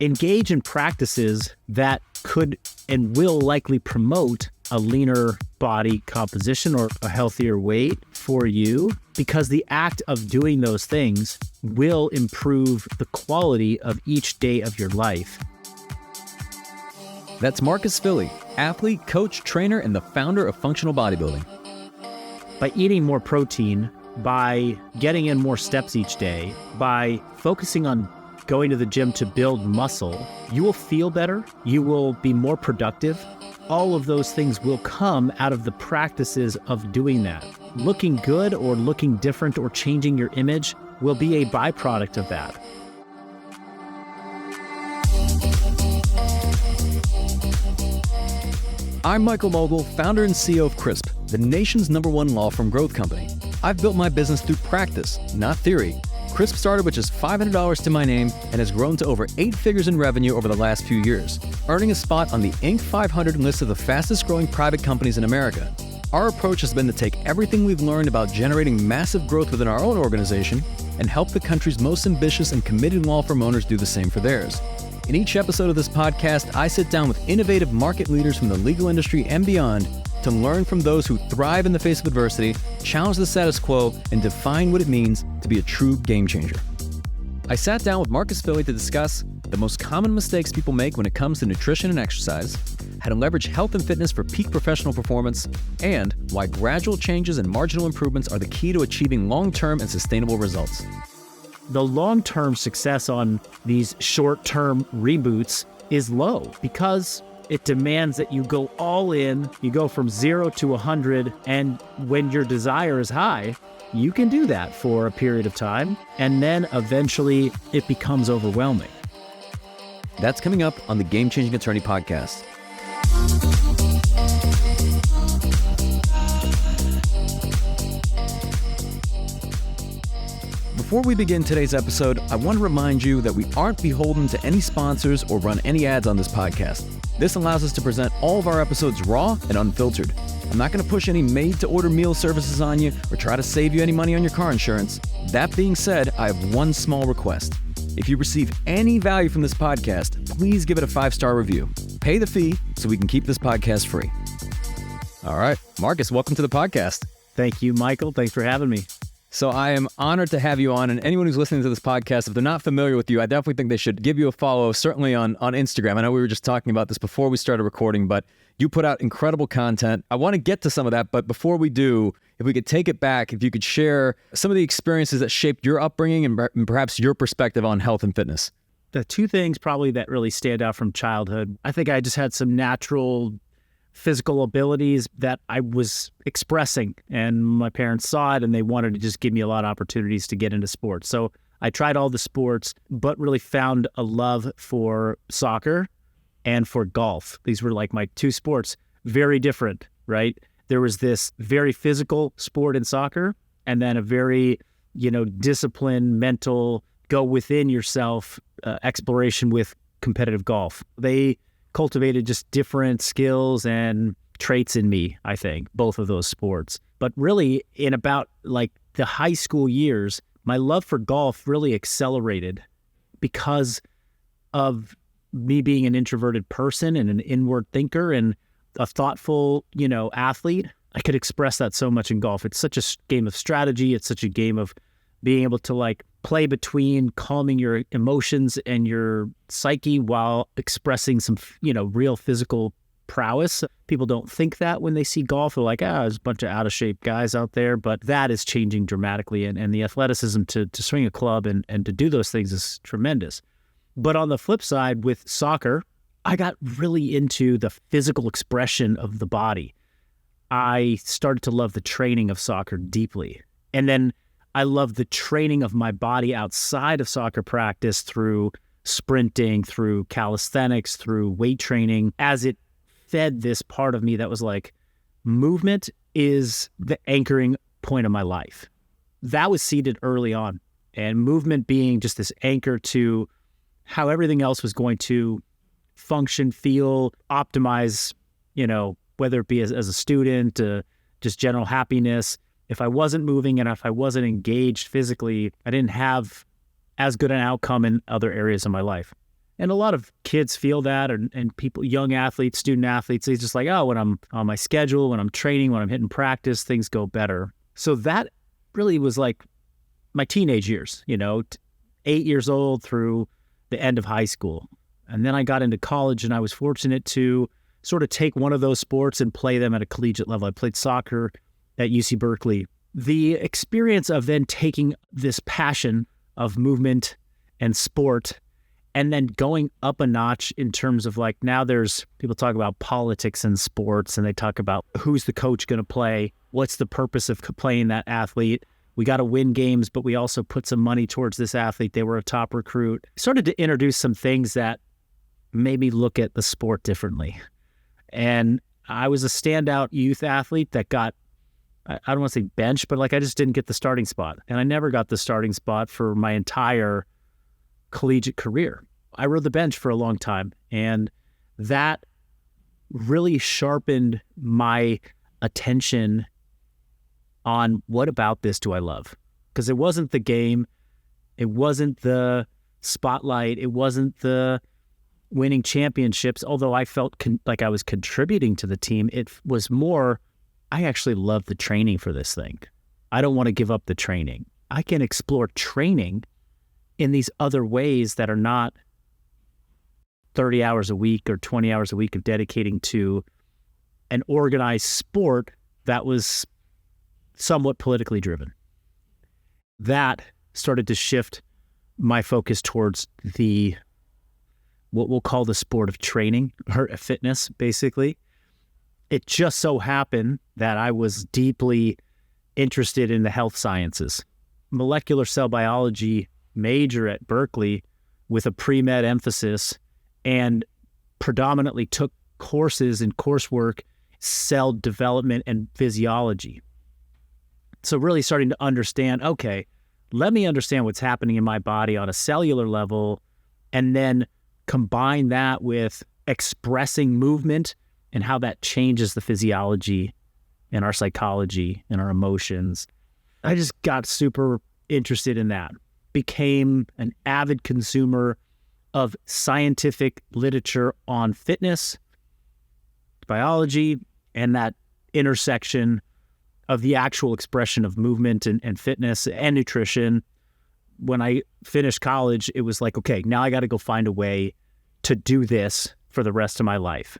engage in practices that could and will likely promote a leaner body composition or a healthier weight for you, because the act of doing those things will improve the quality of each day of your life. That's Marcus Filly, athlete, coach, trainer, and the founder of Functional Bodybuilding. By eating more protein, by getting in more steps each day, by focusing on going to the gym to build muscle, you will feel better, you will be more productive. All of those things will come out of the practices of doing that. Looking good or looking different or changing your image will be a byproduct of that. I'm Michael Mogill, founder and CEO of CRISP, the nation's #1 law firm growth company. I've built my business through practice, not theory. CRISP started with just $500 to my name and has grown to over 8 figures in revenue over the last few years, earning a spot on the Inc. 500 list of the fastest growing private companies in America. Our approach has been to take everything we've learned about generating massive growth within our own organization and help the country's most ambitious and committed law firm owners do the same for theirs. In each episode of this podcast, I sit down with innovative market leaders from the legal industry and beyond to learn from those who thrive in the face of adversity, challenge the status quo, and define what it means to be a true game changer. I sat down with Marcus Filly to discuss the most common mistakes people make when it comes to nutrition and exercise, how to leverage health and fitness for peak professional performance, and why gradual changes and marginal improvements are the key to achieving long-term and sustainable results. The long-term success on these short-term reboots is low because it demands that you go all in, you go from 0 to 100, and when your desire is high, you can do that for a period of time, and then eventually it becomes overwhelming. That's coming up on the Game Changing Attorney podcast. Before we begin today's episode, I want to remind you that we aren't beholden to any sponsors or run any ads on this podcast. This allows us to present all of our episodes raw and unfiltered. I'm not going to push any made-to-order meal services on you or try to save you any money on your car insurance. That being said, I have one small request. If you receive any value from this podcast, please give it a 5-star review. Pay the fee so we can keep this podcast free. All right, Marcus, welcome to the podcast. Thank you, Michael. Thanks for having me. So I am honored to have you on, and anyone who's listening to this podcast, if they're not familiar with you, I definitely think they should give you a follow, certainly on Instagram. I know we were just talking about this before we started recording, but you put out incredible content. I want to get to some of that, but before we do, if we could take it back, if you could share some of the experiences that shaped your upbringing and perhaps your perspective on health and fitness. The two things probably that really stand out from childhood, I think I just had some natural physical abilities that I was expressing, and my parents saw it and they wanted to just give me a lot of opportunities to get into sports. So I tried all the sports, but really found a love for soccer and for golf. These were like my two sports, very different, right? There was this very physical sport in soccer, and then a very, disciplined, mental, go within yourself exploration with competitive golf. They cultivated just different skills and traits in me, I think, both of those sports. But really, in about like the high school years, my love for golf really accelerated because of me being an introverted person and an inward thinker and a thoughtful, athlete. I could express that so much in golf. It's such a game of strategy. It's such a game of being able to play between calming your emotions and your psyche while expressing some, real physical prowess. People don't think that when they see golf. They're like, there's a bunch of out of shape guys out there, but that is changing dramatically. And the athleticism to swing a club and to do those things is tremendous. But on the flip side with soccer, I got really into the physical expression of the body. I started to love the training of soccer deeply. And then I love the training of my body outside of soccer practice through sprinting, through calisthenics, through weight training, as it fed this part of me that was like, movement is the anchoring point of my life. That was seeded early on. And movement being just this anchor to how everything else was going to function, feel, optimize, whether it be as a student, just general happiness. If I wasn't moving and if I wasn't engaged physically, I didn't have as good an outcome in other areas of my life. And a lot of kids feel that, and people, young athletes, student athletes, it's just like, oh, when I'm on my schedule, when I'm training, when I'm hitting practice, things go better. So that really was like my teenage years, 8 years old through the end of high school. And then I got into college, and I was fortunate to sort of take one of those sports and play them at a collegiate level. I played soccer at UC Berkeley. The experience of then taking this passion of movement and sport and then going up a notch in terms of like, now there's people talk about politics in sports, and they talk about who's the coach going to play, what's the purpose of playing that athlete. We got to win games, but we also put some money towards this athlete. They were a top recruit. Started to introduce some things that made me look at the sport differently. And I was a standout youth athlete that got, I don't want to say bench, but like I just didn't get the starting spot. And I never got the starting spot for my entire collegiate career. I rode the bench for a long time, and that really sharpened my attention on what about this do I love? Because it wasn't the game, it wasn't the spotlight, it wasn't the winning championships, although I felt like I was contributing to the team. It was more, I actually love the training for this thing. I don't want to give up the training. I can explore training in these other ways that are not 30 hours a week or 20 hours a week of dedicating to an organized sport that was somewhat politically driven. That started to shift my focus towards what we'll call the sport of training, or fitness, basically. It just so happened that I was deeply interested in the health sciences. Molecular cell biology major at Berkeley with a pre-med emphasis, and predominantly took courses in coursework, cell development and physiology. So really starting to understand, okay, let me understand what's happening in my body on a cellular level, and then combine that with expressing movement and how that changes the physiology and our psychology and our emotions. I just got super interested in that. Became an avid consumer of scientific literature on fitness, biology, and that intersection of the actual expression of movement and fitness and nutrition. When I finished college, it was like, okay, now I got to go find a way to do this for the rest of my life.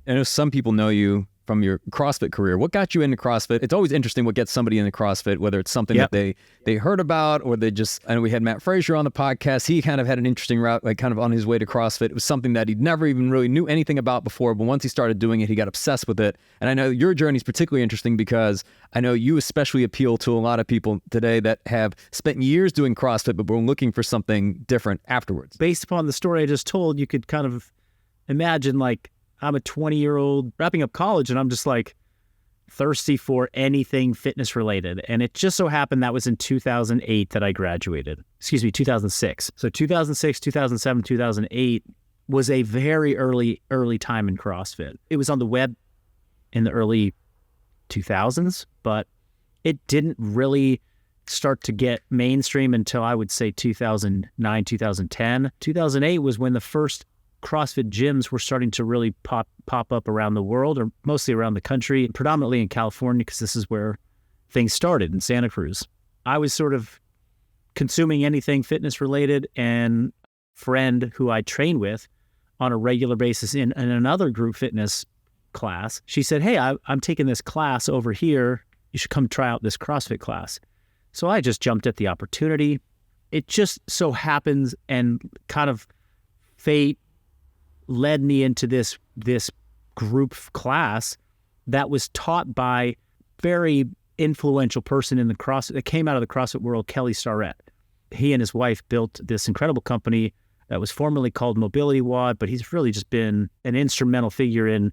I know some people know you from your CrossFit career. What got you into CrossFit? It's always interesting what gets somebody into CrossFit, whether it's something that they heard about, or they just, I know we had Matt Frazier on the podcast. He kind of had an interesting route, like kind of on his way to CrossFit. It was something that he'd never even really knew anything about before, but once he started doing it, he got obsessed with it. And I know your journey is particularly interesting because I know you especially appeal to a lot of people today that have spent years doing CrossFit, but were looking for something different afterwards. Based upon the story I just told, you could kind of imagine, like, I'm a 20-year-old wrapping up college, and I'm just like thirsty for anything fitness related. And it just so happened that was in 2008 that I graduated. 2006. So 2006, 2007, 2008 was a very early time in CrossFit. It was on the web in the early 2000s, but it didn't really start to get mainstream until I would say 2009, 2010. 2008 was when the first CrossFit gyms were starting to really pop up around the world, or mostly around the country, predominantly in California, because this is where things started, in Santa Cruz. I was sort of consuming anything fitness related, and a friend who I train with on a regular basis in another group fitness class, she said, hey, I'm taking this class over here. You should come try out this CrossFit class. So I just jumped at the opportunity. It just so happens, and kind of fate led me into this group class that was taught by very influential person in the CrossFit that came out of the CrossFit world, Kelly Starrett. He and his wife built this incredible company that was formerly called Mobility WOD, but he's really just been an instrumental figure in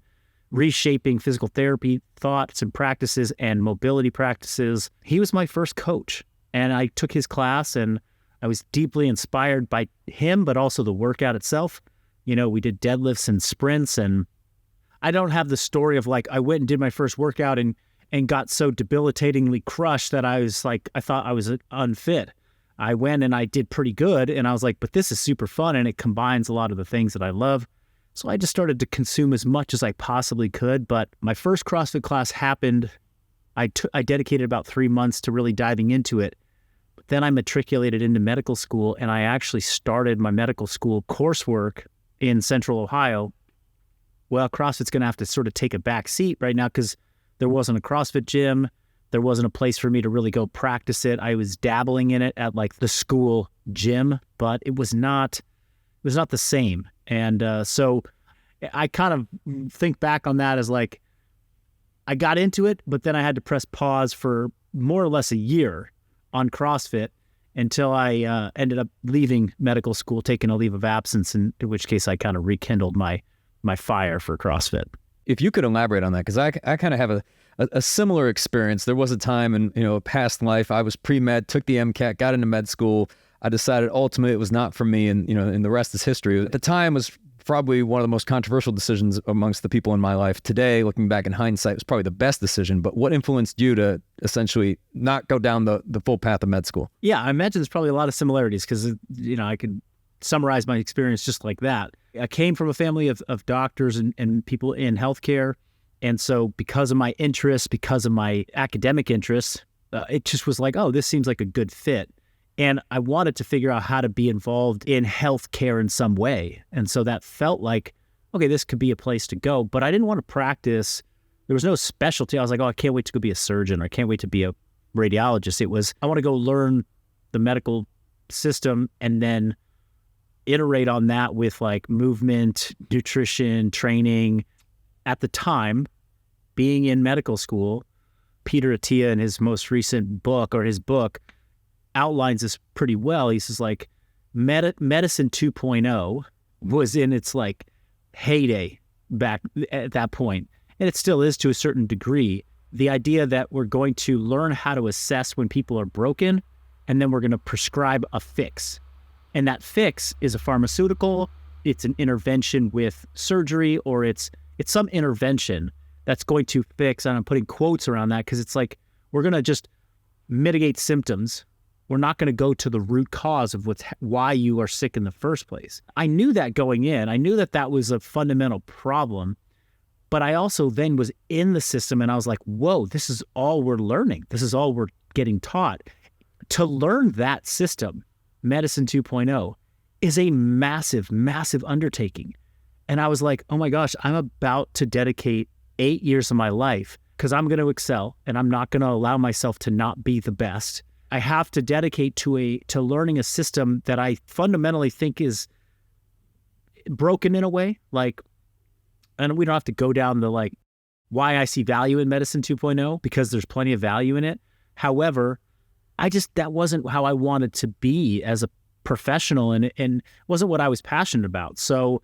reshaping physical therapy thoughts and practices and mobility practices. He was my first coach, and I took his class, and I was deeply inspired by him, but also the workout itself. You know, we did deadlifts and sprints, and I don't have the story of like, I went and did my first workout and got so debilitatingly crushed that I was like, I thought I was unfit. I went and I did pretty good. And I was like, but this is super fun. And it combines a lot of the things that I love. So I just started to consume as much as I possibly could. But my first CrossFit class happened. I dedicated about 3 months to really diving into it. But then I matriculated into medical school, and I actually started my medical school coursework in Central Ohio. Well, CrossFit's going to have to sort of take a back seat right now because there wasn't a CrossFit gym. There wasn't a place for me to really go practice it. I was dabbling in it at like the school gym, but it was not the same. And so I kind of think back on that as like, I got into it, but then I had to press pause for more or less a year on CrossFit until I ended up leaving medical school, taking a leave of absence, in which case I kind of rekindled my fire for CrossFit. If you could elaborate on that, because I kind of have a similar experience. There was a time in a past life I was pre-med, took the MCAT, got into med school. I decided ultimately it was not for me, and the rest is history. At the time was probably one of the most controversial decisions amongst the people in my life. Today, looking back in hindsight, it was probably the best decision. But what influenced you to essentially not go down the full path of med school? Yeah, I imagine there's probably a lot of similarities because I could summarize my experience just like that. I came from a family of doctors and people in healthcare. And so because of my interests, because of my academic interests, it just was like, oh, this seems like a good fit. And I wanted to figure out how to be involved in healthcare in some way. And so that felt like, okay, this could be a place to go. But I didn't want to practice. There was no specialty. I was like, oh, I can't wait to go be a surgeon, or I can't wait to be a radiologist. It was, I want to go learn the medical system and then iterate on that with like movement, nutrition, training. At the time, being in medical school, Peter Attia in his most recent book, or his book, outlines this pretty well. He says like medicine 2.0 was in its like heyday back at that point. And it still is to a certain degree. The idea that we're going to learn how to assess when people are broken, and then we're going to prescribe a fix. And that fix is a pharmaceutical, it's an intervention with surgery, or it's some intervention that's going to fix, and I'm putting quotes around that because it's like, we're going to just mitigate symptoms. We're not going to go to the root cause of why you are sick in the first place. I knew that going in. I knew that was a fundamental problem, but I also then was in the system and I was like, whoa, this is all we're learning. This is all we're getting taught. To learn that system, Medicine 2.0, is a massive, massive undertaking. And I was like, oh my gosh, I'm about to dedicate 8 years of my life because I'm going to excel and I'm not going to allow myself to not be the best. I have to dedicate to learning a system that I fundamentally think is broken in a way. Like, and we don't have to go down the like why I see value in Medicine 2.0 because there's plenty of value in it. However, that wasn't how I wanted to be as a professional, and wasn't what I was passionate about. So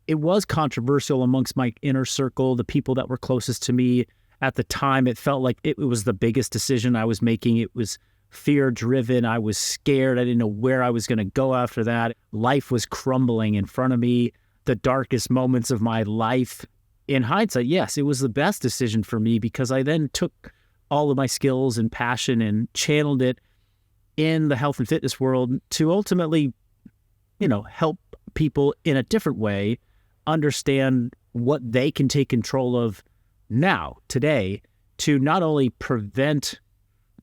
it was controversial amongst my inner circle, the people that were closest to me at the time. It felt like it was the biggest decision I was making. It was fear-driven. I was scared. I didn't know where I was going to go after that. Life was crumbling in front of me. The darkest moments of my life. In hindsight, yes, it was the best decision for me because I then took all of my skills and passion and channeled it in the health and fitness world to ultimately, help people in a different way understand what they can take control of now, today, to not only prevent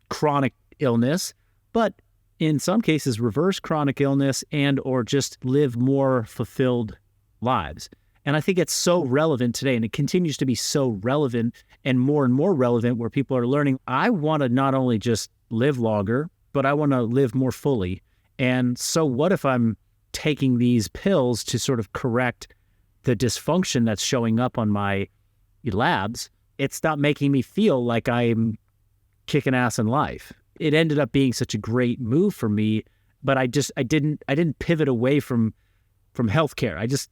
chronic illness, but in some cases reverse chronic illness and or just live more fulfilled lives. And I think it's so relevant today, and it continues to be so relevant and more relevant, where people are learning, I want to not only just live longer, but I want to live more fully. And so what if I'm taking these pills to sort of correct the dysfunction that's showing up on my labs? It's not making me feel like I'm kicking ass in life. It ended up being such a great move for me, but I didn't pivot away from healthcare. I just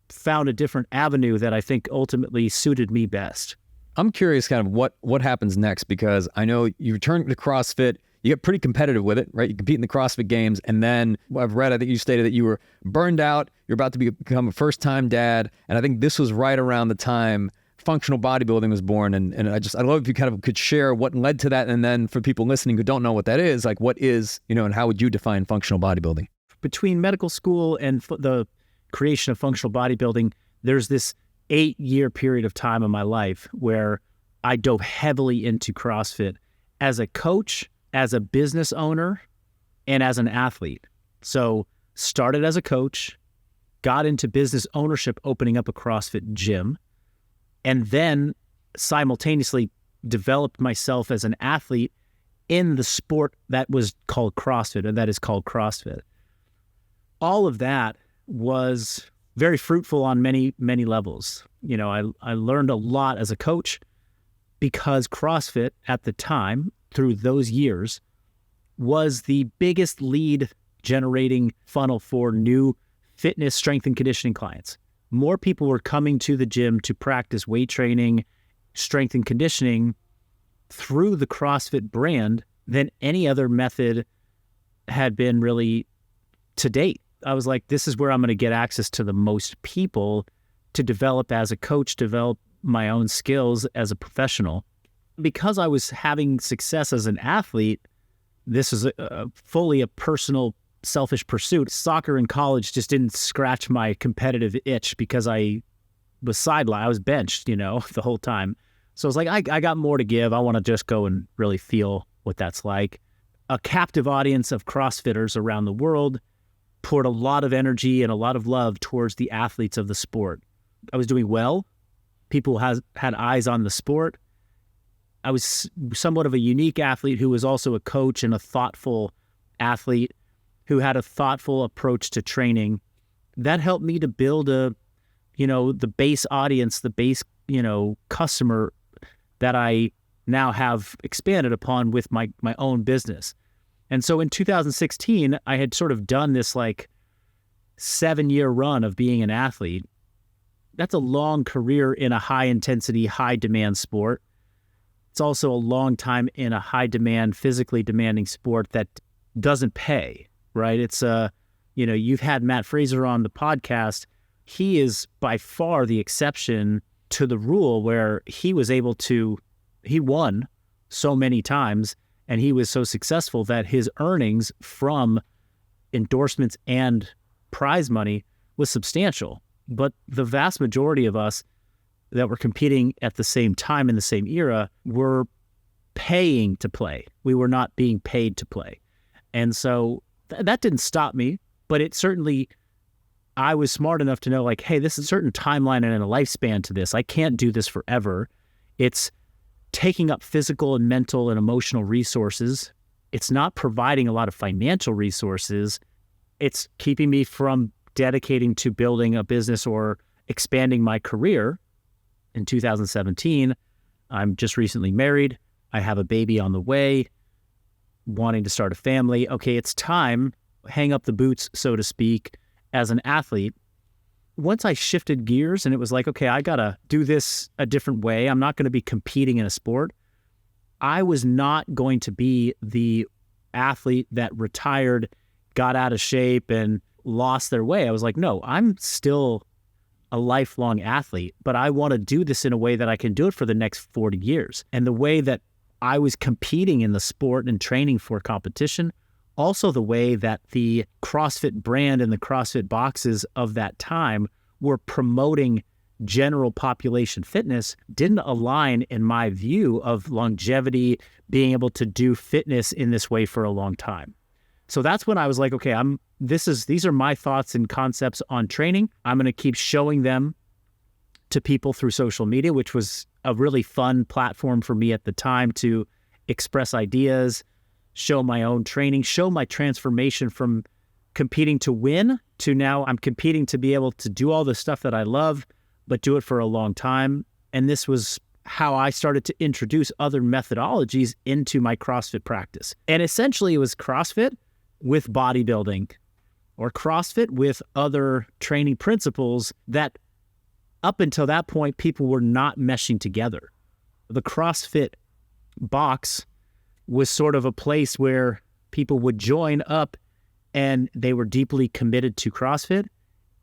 found a different avenue that I think ultimately suited me best. I'm curious kind of what happens next, because I know you return to CrossFit, you get pretty competitive with it, right? You compete in the CrossFit Games, and then I've read, I think you stated that you were burned out, you're about to become a first-time dad, and I think this was right around the time functional bodybuilding was born. And I love if you kind of could share what led to that. And then for people listening who don't know what that is, like what is, and how would you define functional bodybuilding? Between medical school and the creation of functional bodybuilding, there's this 8-year period of time in my life where I dove heavily into CrossFit as a coach, as a business owner, and as an athlete. So started as a coach, got into business ownership, opening up a CrossFit gym, and then simultaneously developed myself as an athlete in the sport that was called CrossFit, and that is called CrossFit. All of that was very fruitful on many, many levels. I learned a lot as a coach because CrossFit at the time, through those years, was the biggest lead generating funnel for new fitness, strength, and conditioning clients. More people were coming to the gym to practice weight training, strength, and conditioning through the CrossFit brand than any other method had been really to date. I was like, this is where I'm going to get access to the most people to develop as a coach, develop my own skills as a professional. Because I was having success as an athlete, this is fully a personal, selfish pursuit. Soccer in college just didn't scratch my competitive itch because I was sidelined. I was benched, the whole time. So I was like, I got more to give. I want to just go and really feel what that's like. A captive audience of CrossFitters around the world poured a lot of energy and a lot of love towards the athletes of the sport. I was doing well. People had eyes on the sport. I was somewhat of a unique athlete who was also a coach and a thoughtful athlete who had a thoughtful approach to training. That helped me to build the base audience, the base, customer that I now have expanded upon with my own business. And so in 2016, I had sort of done this 7-year run of being an athlete. That's a long career in a high intensity, high demand sport. It's also a long time in a high demand, physically demanding sport that doesn't pay, right? It's you've had Matt Fraser on the podcast. He is by far the exception to the rule where he won so many times and he was so successful that his earnings from endorsements and prize money was substantial. But the vast majority of us that were competing at the same time in the same era were paying to play. We were not being paid to play. And so that didn't stop me, but it certainly, I was smart enough to know hey, this is a certain timeline and a lifespan to this. I can't do this forever. It's taking up physical and mental and emotional resources. It's not providing a lot of financial resources. It's keeping me from dedicating to building a business or expanding my career. In 2017, I'm just recently married. I have a baby on the way, wanting to start a family. Okay, it's time, hang up the boots, so to speak, as an athlete. Once I shifted gears and it was okay, I got to do this a different way. I'm not going to be competing in a sport. I was not going to be the athlete that retired, got out of shape, and lost their way. I was like, no, I'm still a lifelong athlete, but I want to do this in a way that I can do it for the next 40 years. And the way that I was competing in the sport and training for competition, also the way that the CrossFit brand and the CrossFit boxes of that time were promoting general population fitness, didn't align in my view of longevity, being able to do fitness in this way for a long time. So that's when I was like, okay, these are my thoughts and concepts on training. I'm going to keep showing them to people through social media, which was a really fun platform for me at the time to express ideas, show my own training, show my transformation from competing to win to now I'm competing to be able to do all the stuff that I love, but do it for a long time. And this was how I started to introduce other methodologies into my CrossFit practice. And essentially it was CrossFit with bodybuilding, or CrossFit with other training principles that up until that point, people were not meshing together. The CrossFit box was sort of a place where people would join up and they were deeply committed to CrossFit,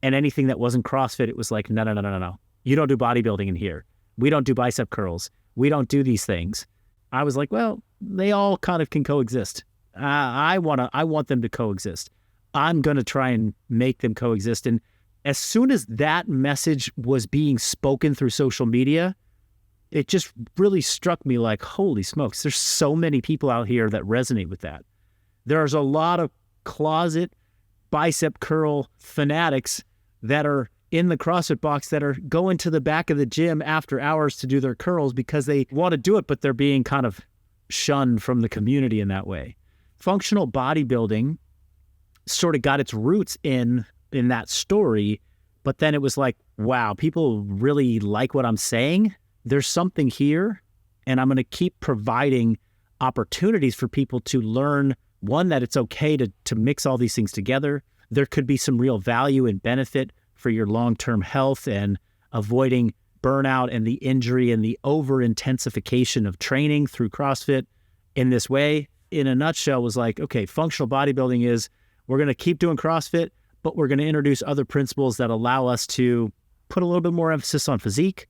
and anything that wasn't CrossFit, it was like, no. You don't do bodybuilding in here. We don't do bicep curls. We don't do these things. I was like, well, they all kind of can coexist. I want them to coexist. I'm going to try and make them coexist. And as soon as that message was being spoken through social media, it just really struck me like, holy smokes, there's so many people out here that resonate with that. There's a lot of closet bicep curl fanatics that are in the CrossFit box that are going to the back of the gym after hours to do their curls because they want to do it, but they're being kind of shunned from the community in that way. Functional bodybuilding sort of got its roots in that story, but then it was like, wow, people really like what I'm saying. There's something here, and I'm going to keep providing opportunities for people to learn, one, that it's okay to mix all these things together. There could be some real value and benefit for your long-term health and avoiding burnout and the injury and the over-intensification of training through CrossFit in this way. In a nutshell, was like, okay, functional bodybuilding is, we're going to keep doing CrossFit, but we're going to introduce other principles that allow us to put a little bit more emphasis on physique.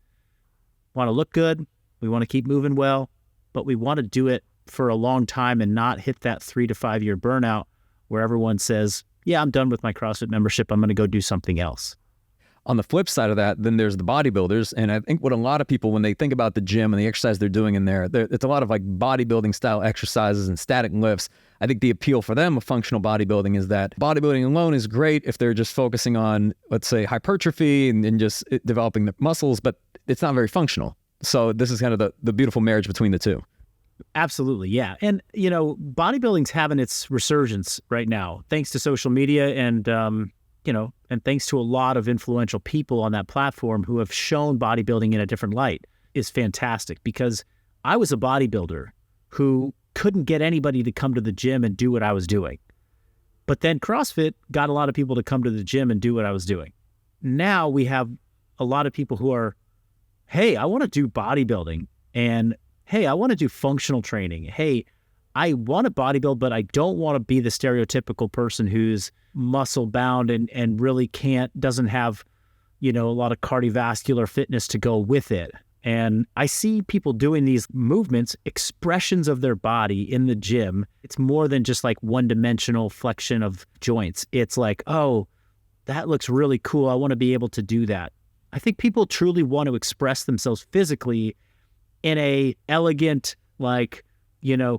Want to look good. We want to keep moving well, but we want to do it for a long time and not hit that 3 to 5 year burnout where everyone says, yeah, I'm done with my CrossFit membership. I'm going to go do something else. On the flip side of that, then there's the bodybuilders. And I think what a lot of people, when they think about the gym and the exercise they're doing in there, it's a lot of like bodybuilding style exercises and static lifts. I think the appeal for them of functional bodybuilding is that bodybuilding alone is great if they're just focusing on, let's say, hypertrophy and just developing the muscles, but it's not very functional. So this is kind of the beautiful marriage between the two. Absolutely, yeah. And, bodybuilding's having its resurgence right now, thanks to social media and, and thanks to a lot of influential people on that platform who have shown bodybuilding in a different light is fantastic, because I was a bodybuilder who couldn't get anybody to come to the gym and do what I was doing. But then CrossFit got a lot of people to come to the gym and do what I was doing. Now we have a lot of people who are, hey, I want to do bodybuilding, and hey, I want to do functional training. Hey, I want to bodybuild, but I don't want to be the stereotypical person who's muscle bound and really doesn't have, a lot of cardiovascular fitness to go with it. And I see people doing these movements, expressions of their body in the gym. It's more than just like one-dimensional flexion of joints. It's like, oh, that looks really cool. I want to be able to do that. I think people truly want to express themselves physically in a elegant,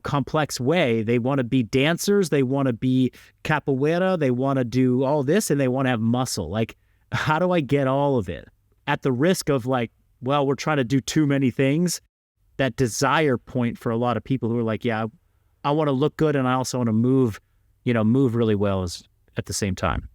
complex way. They want to be dancers. They want to be capoeira. They want to do all this, and they want to have muscle. Like, how do I get all of it? At the risk of we're trying to do too many things. That desire point for a lot of people who are like, yeah, I want to look good, and I also want to move really well at the same time.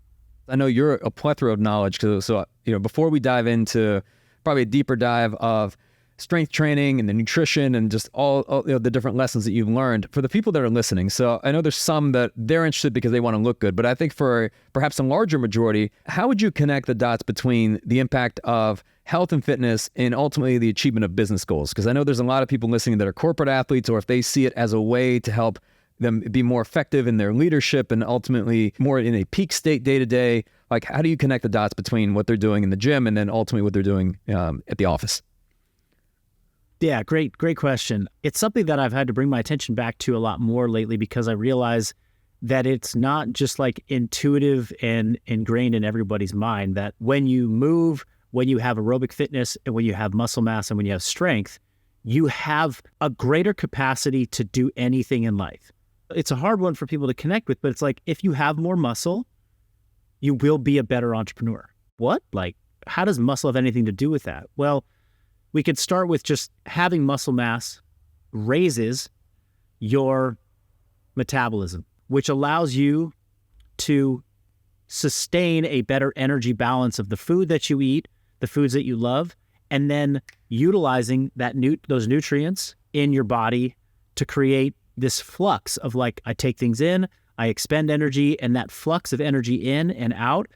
I know you're a plethora of knowledge. So, before we dive into probably a deeper dive of strength training and the nutrition and just all the different lessons that you've learned, for the people that are listening. So I know there's some that they're interested because they want to look good, but I think for perhaps a larger majority, how would you connect the dots between the impact of health and fitness and ultimately the achievement of business goals? Because I know there's a lot of people listening that are corporate athletes, or if they see it as a way to help them be more effective in their leadership and ultimately more in a peak state day to day, how do you connect the dots between what they're doing in the gym and then ultimately what they're doing at the office? Yeah, great question. It's something that I've had to bring my attention back to a lot more lately, because I realize that it's not just intuitive and ingrained in everybody's mind that when you move, when you have aerobic fitness, and when you have muscle mass, and when you have strength, you have a greater capacity to do anything in life. It's a hard one for people to connect with, but it's like, if you have more muscle, you will be a better entrepreneur. What? How does muscle have anything to do with that? Well, we could start with just having muscle mass raises your metabolism, which allows you to sustain a better energy balance of the food that you eat, the foods that you love, and then utilizing those nutrients in your body to create this flux of I take things in, I expend energy, and that flux of energy in and out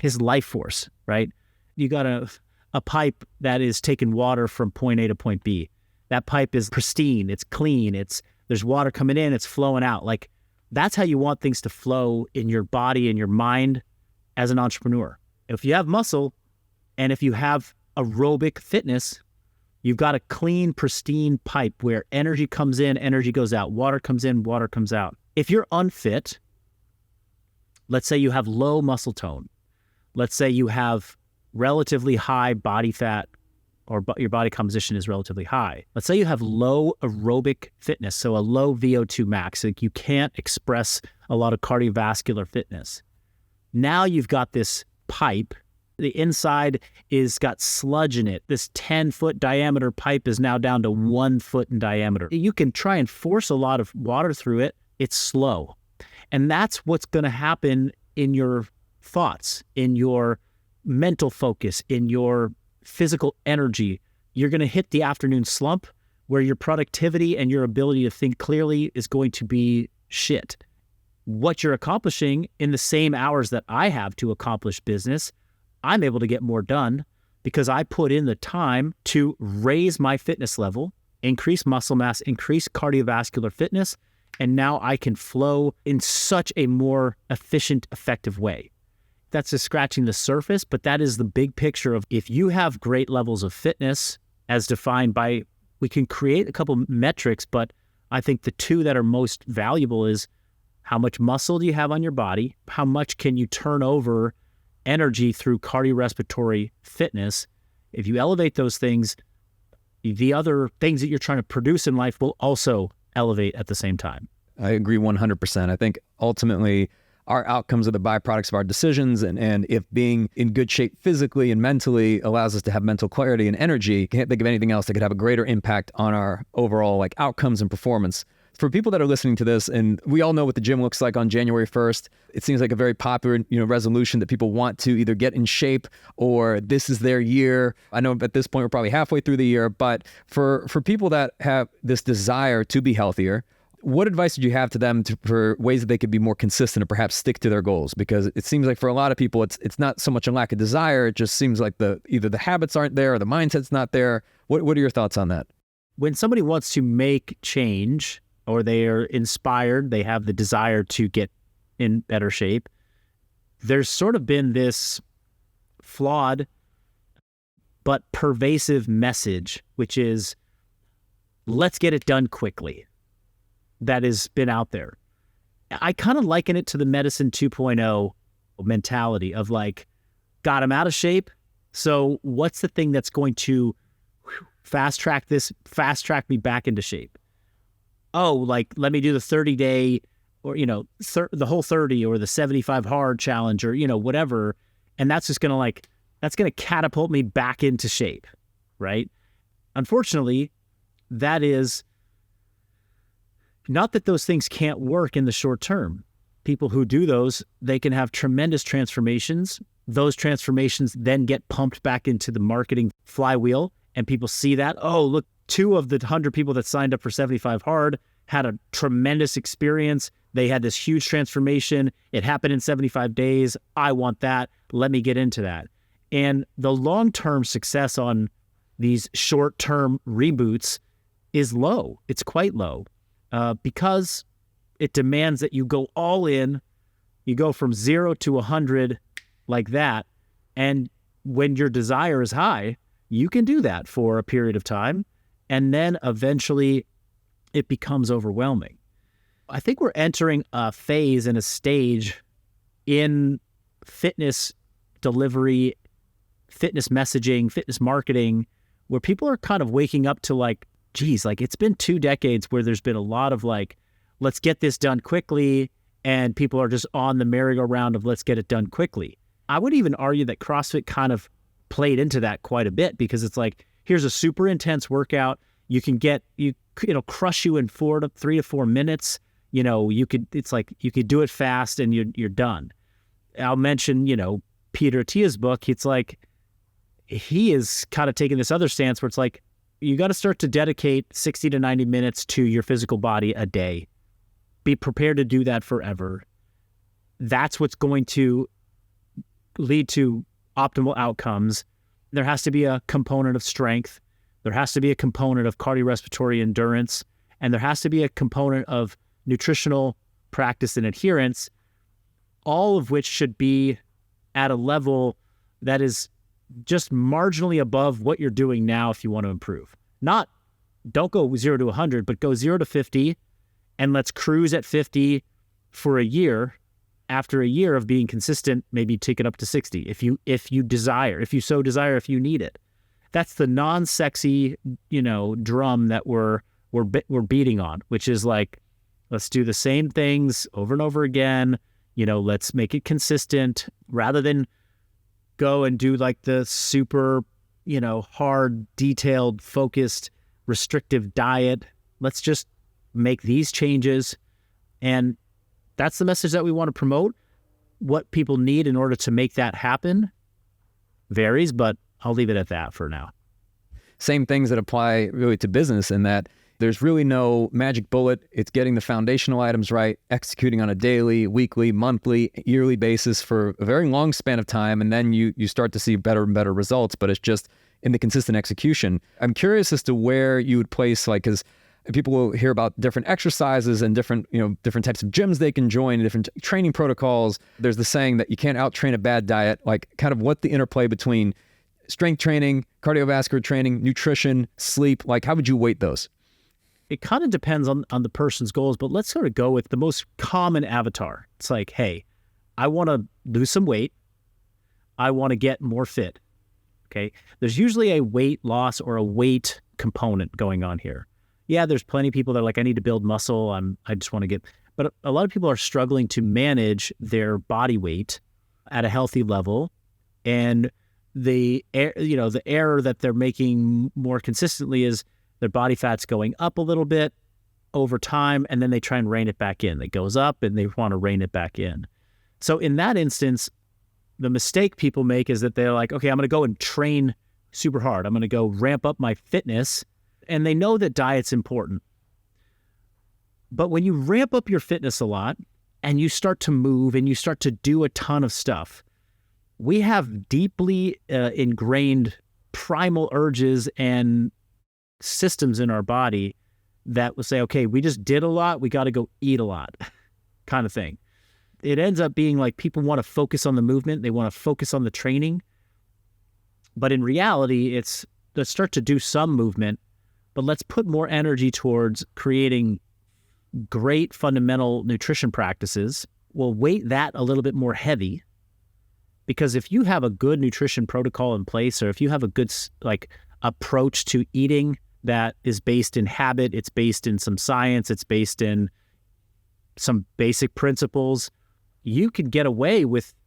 is life force, right? You got a pipe that is taking water from point A to point B. That pipe is pristine, it's clean, there's water coming in, it's flowing out. That's how you want things to flow in your body and your mind as an entrepreneur. If you have muscle and if you have aerobic fitness, You've got a clean, pristine pipe where energy comes in, energy goes out, water comes in, water comes out. If you're unfit, let's say you have low muscle tone, let's say you have relatively high body fat, or your body composition is relatively high. Let's say you have low aerobic fitness, so a low VO2 max, like you can't express a lot of cardiovascular fitness. Now you've got this pipe. The inside is got sludge in it. This 10-foot diameter pipe is now down to 1 foot in diameter. You can try and force a lot of water through it. It's slow. And that's what's going to happen in your thoughts, in your mental focus, in your physical energy. You're going to hit the afternoon slump where your productivity and your ability to think clearly is going to be shit. What you're accomplishing in the same hours that I have to accomplish business, I'm able to get more done because I put in the time to raise my fitness level, increase muscle mass, increase cardiovascular fitness, and now I can flow in such a more efficient, effective way. That's just scratching the surface, but that is the big picture of if you have great levels of fitness as defined by, we can create a couple metrics, but I think the two that are most valuable is how much muscle do you have on your body? How much can you turn over energy through cardiorespiratory fitness? If you elevate those things, the other things that you're trying to produce in life will also elevate at the same time. I agree 100%. I think ultimately our outcomes are the byproducts of our decisions. And if being in good shape physically and mentally allows us to have mental clarity and energy, can't think of anything else that could have a greater impact on our overall like outcomes and performance. For people that are listening to this, and we all know what the gym looks like on January 1st, it seems like a very popular, resolution that people want to either get in shape or this is their year. I know at this point we're probably halfway through the year, but for people that have this desire to be healthier, what advice would you have to them for ways that they could be more consistent or perhaps stick to their goals? Because it seems like for a lot of people, it's not so much a lack of desire. It just seems like either the habits aren't there or the mindset's not there. What are your thoughts on that? When somebody wants to make change, or they are inspired, they have the desire to get in better shape, there's sort of been this flawed but pervasive message, which is, let's get it done quickly. That has been out there. I kind of liken it to the medicine 2.0 mentality of like, God, I'm out of shape. So what's the thing that's going to fast track me back into shape? Oh, like, let me do the 30-day or, the whole 30 or the 75 hard challenge or, whatever. And that's just going to catapult me back into shape, right? Unfortunately, that is not that those things can't work in the short term. People who do those, they can have tremendous transformations. Those transformations then get pumped back into the marketing flywheel and people see that. Oh, look, 2 of the 100 people that signed up for 75 hard had a tremendous experience. They had this huge transformation. It happened in 75 days. I want that. Let me get into that. And the long-term success on these short-term reboots is low. It's quite low because it demands that you go all in. You go from 0 to 100 like that. And when your desire is high, you can do that for a period of time. And then eventually it becomes overwhelming. I think we're entering a phase and a stage in fitness delivery, fitness messaging, fitness marketing, where people are kind of waking up to like, geez, like it's been 2 decades where there's been a lot of like, let's get this done quickly. And people are just on the merry-go-round of let's get it done quickly. I would even argue that CrossFit kind of played into that quite a bit because it's like, here's a super intense workout. You can it'll crush you in 3 to 4 minutes. You could do it fast and you're done. I'll mention, Peter Attia's book. It's like, he is kind of taking this other stance where it's like, you got to start to dedicate 60 to 90 minutes to your physical body a day. Be prepared to do that forever. That's what's going to lead to optimal outcomes. There has to be a component of strength. There has to be a component of cardiorespiratory endurance, and there has to be a component of nutritional practice and adherence, all of which should be at a level that is just marginally above what you're doing now if you want to improve. Don't go 0 to 100, but go 0 to 50, and let's cruise at 50 for a year. After a year of being consistent, maybe take it up to 60 if you desire, if you so desire, if you need it. That's the non-sexy, drum that we're beating on, which is like, let's do the same things over and over again. Let's make it consistent rather than go and do like the super, hard, detailed, focused, restrictive diet. Let's just make these changes. And that's the message that we want to promote. What people need in order to make that happen varies, but I'll leave it at that for now. Same things that apply really to business in that there's really no magic bullet. It's getting the foundational items right, executing on a daily, weekly, monthly, yearly basis for a very long span of time, and then you start to see better and better results, but it's just in the consistent execution. I'm curious as to where you would place, because people will hear about different exercises and different types of gyms they can join, different training protocols. There's the saying that you can't out-train a bad diet, kind of what the interplay between strength training, cardiovascular training, nutrition, sleep, how would you weight those? It kind of depends on the person's goals, but let's sort of go with the most common avatar. It's like, hey, I want to lose some weight. I want to get more fit. Okay. There's usually a weight loss or a weight component going on here. Yeah, there's plenty of people that are like, I need to build muscle. I just want to get, but a lot of people are struggling to manage their body weight at a healthy level. And the error that they're making more consistently is their body fat's going up a little bit over time, and then they try and rein it back in. It goes up and they want to rein it back in. So in that instance, the mistake people make is that they're like, okay, I'm going to go and train super hard. I'm going to go ramp up my fitness. And they know that diet's important. But when you ramp up your fitness a lot and you start to move and you start to do a ton of stuff, we have deeply ingrained primal urges and systems in our body that will say, okay, we just did a lot, we got to go eat a lot kind of thing. It ends up being like people want to focus on the movement, they want to focus on the training. But in reality, it's let's start to do some movement, but let's put more energy towards creating great fundamental nutrition practices. We'll weight that a little bit more heavy, because if you have a good nutrition protocol in place, or if you have a good approach to eating that is based in habit, it's based in some science, it's based in some basic principles, you could get away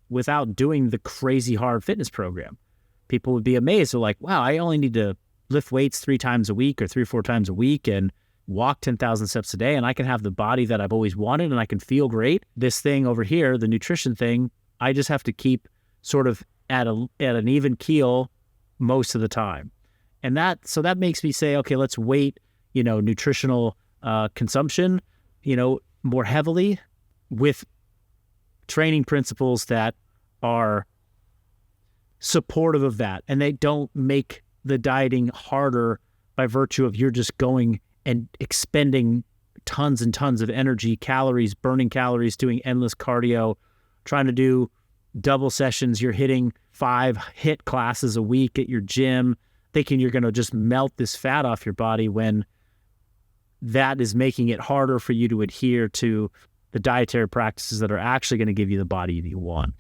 without doing the crazy hard fitness program. People would be amazed. They're like, wow, I only need to lift weights 3 times a week or 3 or 4 times a week and walk 10,000 steps a day, and I can have the body that I've always wanted and I can feel great. This thing over here, the nutrition thing, I just have to keep sort of at an even keel most of the time. And that makes me say, okay, let's weight, nutritional consumption, more heavily with training principles that are supportive of that. And they don't make the dieting harder by virtue of you're just going and expending tons and tons of energy, calories, burning calories, doing endless cardio, trying to do double sessions. You're hitting 5 HIIT classes a week at your gym, thinking you're going to just melt this fat off your body, when that is making it harder for you to adhere to the dietary practices that are actually going to give you the body you want.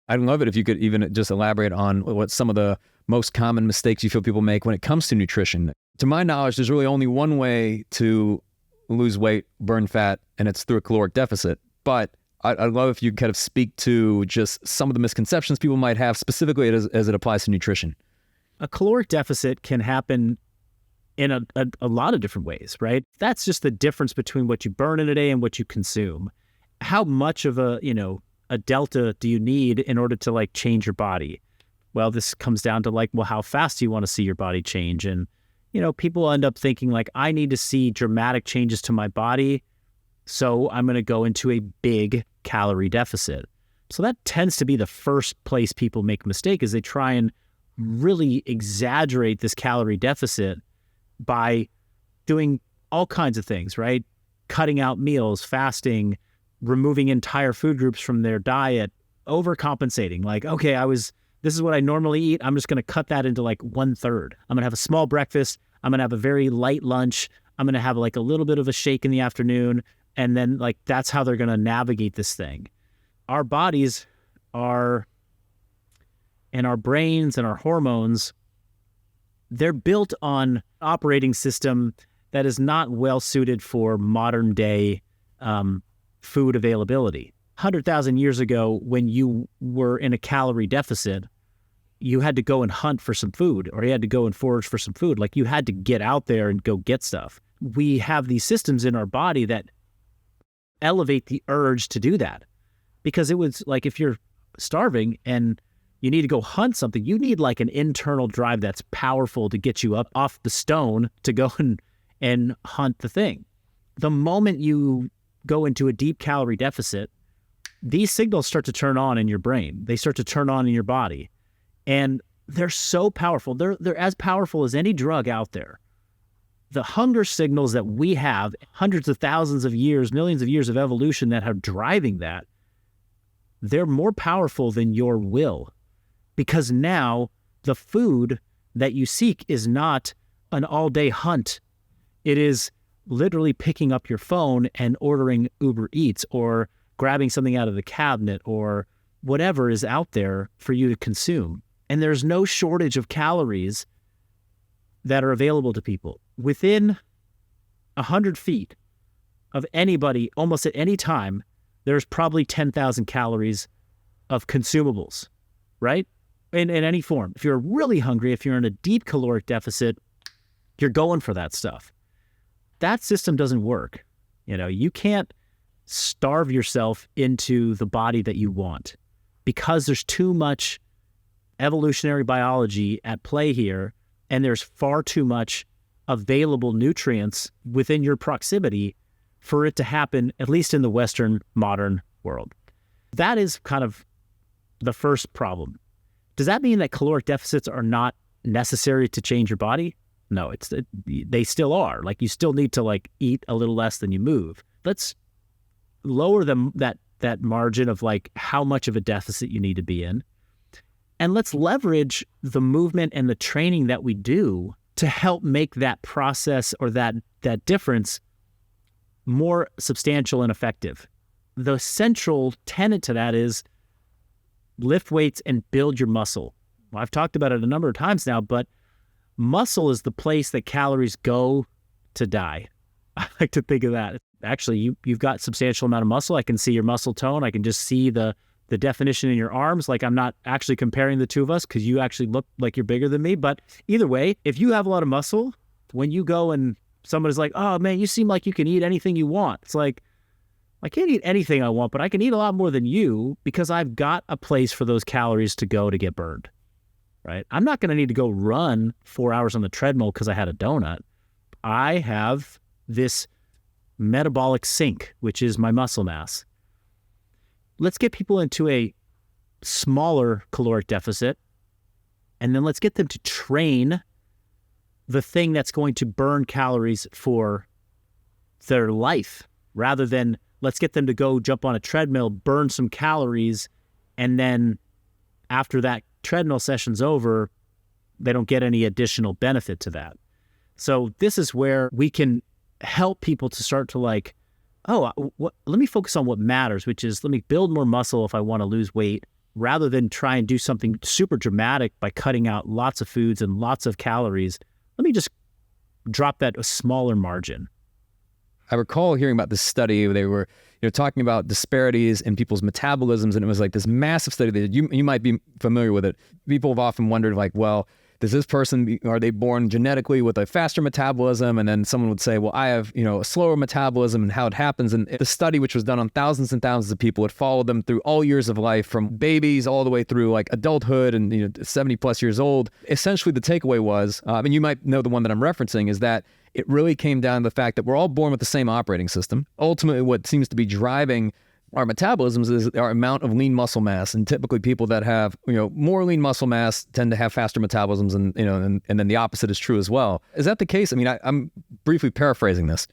I'd love it if you could even just elaborate on what some of the most common mistakes you feel people make when it comes to nutrition. To my knowledge, there's really only one way to lose weight, burn fat, and it's through a caloric deficit. But I'd love if you kind of speak to just some of the misconceptions people might have, specifically as it applies to nutrition. A caloric deficit can happen in a lot of different ways, right? That's just the difference between what you burn in a day and what you consume. How much of a delta do you need in order to change your body? Well, this comes down to how fast do you want to see your body change? And, people end up thinking I need to see dramatic changes to my body, so I'm going to go into a big calorie deficit. So that tends to be the first place people make a mistake, is they try and really exaggerate this calorie deficit by doing all kinds of things, right? Cutting out meals, fasting, removing entire food groups from their diet, overcompensating. Okay, I was this is what I normally eat. I'm just going to cut that into like 1/3. I'm going to have a small breakfast. I'm going to have a very light lunch. I'm going to have like a little bit of a shake in the afternoon. And then like, that's how they're going to navigate this thing. Our bodies are, and our brains and our hormones, they're built on operating system that is not well suited for modern day food availability. 100,000 years ago, when you were in a calorie deficit, you had to go and hunt for some food, or you had to go and forage for some food. Like, you had to get out there and go get stuff. We have these systems in our body that elevate the urge to do that, because it was like, if you're starving and you need to go hunt something, you need like an internal drive that's powerful to get you up off the stone to go and hunt the thing. The moment you go into a deep calorie deficit, these signals start to turn on in your brain. They start to turn on in your body. And they're so powerful. They're as powerful as any drug out there. The hunger signals that we have, hundreds of thousands of years, millions of years of evolution that are driving that, they're more powerful than your will. Because now the food that you seek is not an all-day hunt. It is literally picking up your phone and ordering Uber Eats, or grabbing something out of the cabinet, or whatever is out there for you to consume. And there's no shortage of calories that are available to people. Within 100 feet of anybody, almost at any time, there's probably 10,000 calories of consumables, right? In any form. If you're really hungry, if you're in a deep caloric deficit, you're going for that stuff. That system doesn't work. You can't starve yourself into the body that you want, because there's too much evolutionary biology at play here, and there's far too much available nutrients within your proximity for it to happen, at least in the Western modern world. That is kind of the first problem. Does that mean that caloric deficits are not necessary to change your body? No, they still are. Like, you still need to like eat a little less than you move. Let's lower that margin of like how much of a deficit you need to be in. And let's leverage the movement and the training that we do to help make that process, or that difference, more substantial and effective. The central tenet to that is lift weights and build your muscle. Well, I've talked about it a number of times now, but muscle is the place that calories go to die. I like to think of that. Actually, you've got substantial amount of muscle. I can see your muscle tone. I can just see the definition in your arms. Like, I'm not actually comparing the two of us, because you actually look like you're bigger than me. But either way, if you have a lot of muscle, when you go and someone is like, oh man, you seem like you can eat anything you want. It's like, I can't eat anything I want, but I can eat a lot more than you, because I've got a place for those calories to go to get burned, right? I'm not going to need to go run 4 hours on the treadmill because I had a donut. I have this metabolic sink, which is my muscle mass. Let's get people into a smaller caloric deficit, and then let's get them to train the thing that's going to burn calories for their life, rather than let's get them to go jump on a treadmill, burn some calories, and then after that treadmill session's over, they don't get any additional benefit to that. So this is where we can help people to start to like, let me focus on what matters, which is, let me build more muscle if I want to lose weight, rather than try and do something super dramatic by cutting out lots of foods and lots of calories. Let me just drop that a smaller margin. I recall hearing about this study where they were talking about disparities in people's metabolisms, and it was like this massive study that you might be familiar with it. People have often wondered, like, well, does this person, are they born genetically with a faster metabolism? And then someone would say, well, I have, a slower metabolism, and how it happens. And the study, which was done on thousands and thousands of people, it followed them through all years of life, from babies all the way through like adulthood and 70 plus years old. Essentially, the takeaway was, and you might know the one that I'm referencing, is that it really came down to the fact that we're all born with the same operating system. Ultimately, what seems to be driving our metabolisms is our amount of lean muscle mass, and typically people that have more lean muscle mass tend to have faster metabolisms, and and then the opposite is true as well. Is that the case? I mean, I'm briefly paraphrasing this.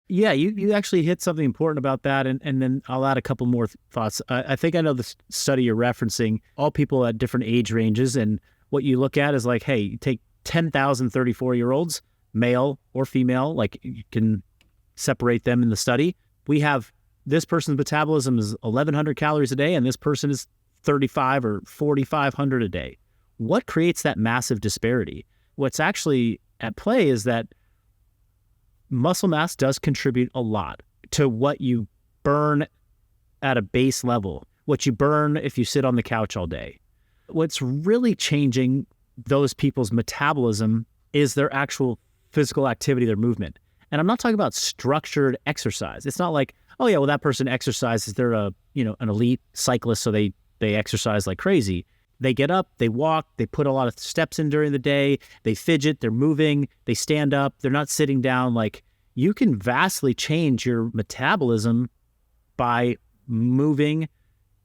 Yeah, you actually hit something important about that, and then I'll add a couple more thoughts. I think I know the study you're referencing, all people at different age ranges, and what you look at is like, hey, you take 10,000 34-year-olds, male or female, like you can separate them in the study. We have this person's metabolism is 1,100 calories a day, and this person is 35 or 4,500 a day. What creates that massive disparity? What's actually at play is that muscle mass does contribute a lot to what you burn at a base level, what you burn if you sit on the couch all day. What's really changing those people's metabolism is their actual physical activity, their movement. And I'm not talking about structured exercise. It's not like, oh yeah, well, that person exercises. They're an elite cyclist, so they exercise like crazy. They get up, they walk, they put a lot of steps in during the day, they fidget, they're moving, they stand up, they're not sitting down. Like, you can vastly change your metabolism by moving,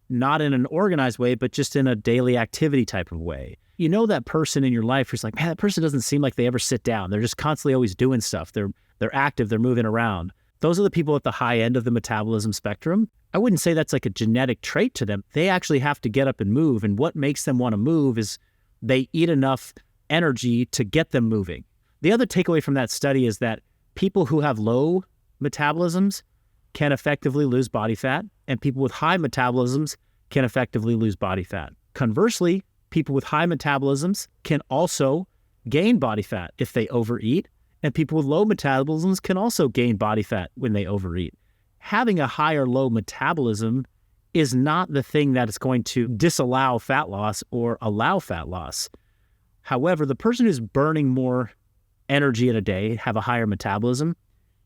not in an organized way, but just in a daily activity type of way. You know that person in your life who's like, man, that person doesn't seem like they ever sit down. They're just constantly always doing stuff. They're active, they're moving around. Those are the people at the high end of the metabolism spectrum. I wouldn't say that's like a genetic trait to them. They actually have to get up and move. And what makes them want to move is they eat enough energy to get them moving. The other takeaway from that study is that people who have low metabolisms can effectively lose body fat, and people with high metabolisms can effectively lose body fat. Conversely, people with high metabolisms can also gain body fat if they overeat, and people with low metabolisms can also gain body fat when they overeat. Having a high or low metabolism is not the thing that is going to disallow fat loss or allow fat loss. However, the person who's burning more energy in a day, have a higher metabolism,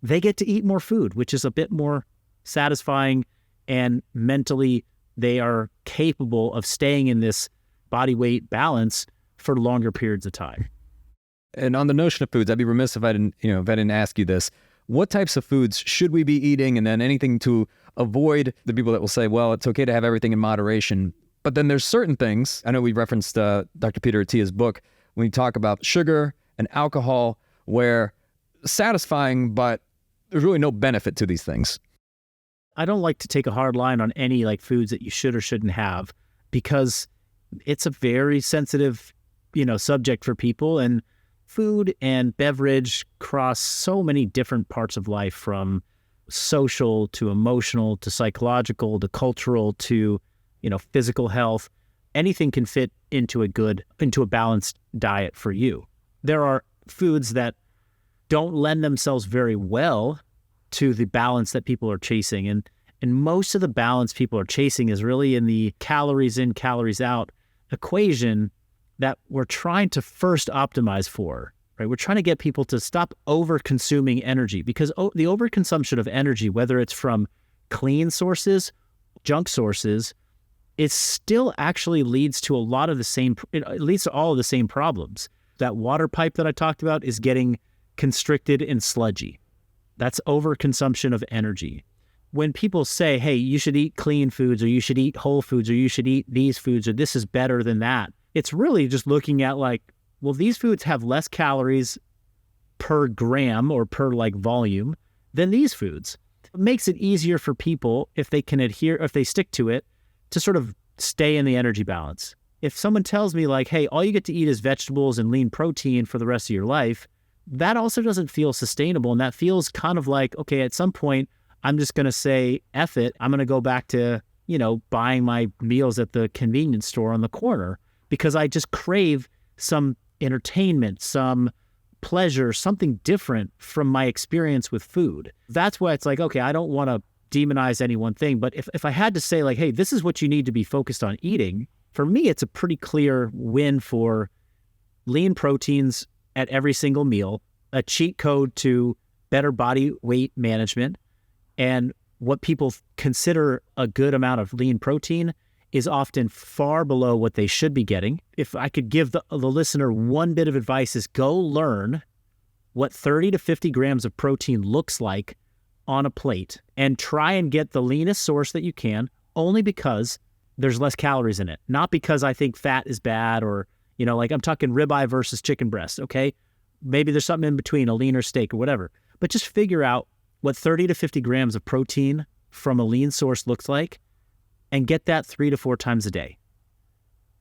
they get to eat more food, which is a bit more satisfying, and mentally they are capable of staying in this body weight balance for longer periods of time. And on the notion of foods, I'd be remiss if I didn't ask you this. What types of foods should we be eating? And then anything to avoid the people that will say, well, it's okay to have everything in moderation. But then there's certain things, I know we referenced Dr. Peter Attia's book, when you talk about sugar and alcohol, where satisfying, but there's really no benefit to these things. I don't like to take a hard line on any like foods that you should or shouldn't have, because it's a very sensitive, subject for people, and food and beverage cross so many different parts of life, from social to emotional to psychological to cultural to, physical health. Anything can fit into a balanced diet for you. There are foods that don't lend themselves very well to the balance that people are chasing. And most of the balance people are chasing is really in the calories in, calories out equation that we're trying to first optimize for, right? We're trying to get people to stop over-consuming energy, because the overconsumption of energy, whether it's from clean sources, junk sources, it still actually leads to it leads to all of the same problems. That water pipe that I talked about is getting constricted and sludgy. That's overconsumption of energy. When people say, hey, you should eat clean foods, or you should eat whole foods, or you should eat these foods, or this is better than that, it's really just looking at like, well, these foods have less calories per gram or per like volume than these foods. It makes it easier for people, if they can adhere, if they stick to it, to sort of stay in the energy balance. If someone tells me like, hey, all you get to eat is vegetables and lean protein for the rest of your life, that also doesn't feel sustainable. And that feels kind of like, okay, at some point, I'm just going to say, F it. I'm going to go back to, buying my meals at the convenience store on the corner, because I just crave some entertainment, some pleasure, something different from my experience with food. That's why it's like, okay, I don't want to demonize any one thing, but if I had to say like, hey, this is what you need to be focused on eating, for me, it's a pretty clear win for lean proteins at every single meal, a cheat code to better body weight management, and what people consider a good amount of lean protein is often far below what they should be getting. If I could give the listener one bit of advice, is go learn what 30 to 50 grams of protein looks like on a plate, and try and get the leanest source that you can, only because there's less calories in it. Not because I think fat is bad, or, like I'm talking ribeye versus chicken breast, okay? Maybe there's something in between, a leaner steak or whatever. But just figure out what 30 to 50 grams of protein from a lean source looks like and get that 3 to 4 times a day.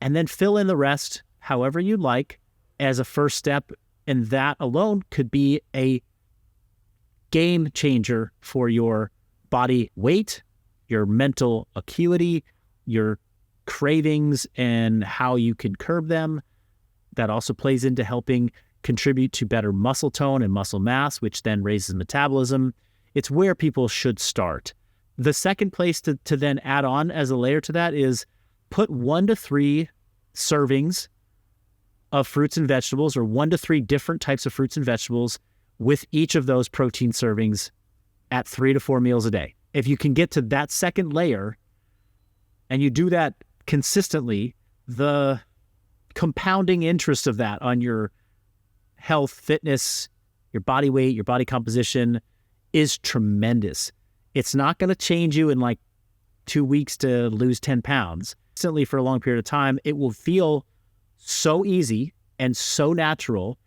And then fill in the rest however you'd like as a first step. And that alone could be a game changer for your body weight, your mental acuity, your cravings, and how you can curb them. That also plays into helping contribute to better muscle tone and muscle mass, which then raises metabolism. It's where people should start. The second place to then add on as a layer to that is put 1 to 3 servings of fruits and vegetables, or 1 to 3 different types of fruits and vegetables with each of those protein servings at 3 to 4 meals a day. If you can get to that second layer and you do that consistently, the compounding interest of that on your health, fitness, your body weight, your body composition is tremendous. It's not going to change you in like 2 weeks to lose 10 pounds. Instantly for a long period of time, it will feel so easy and so natural,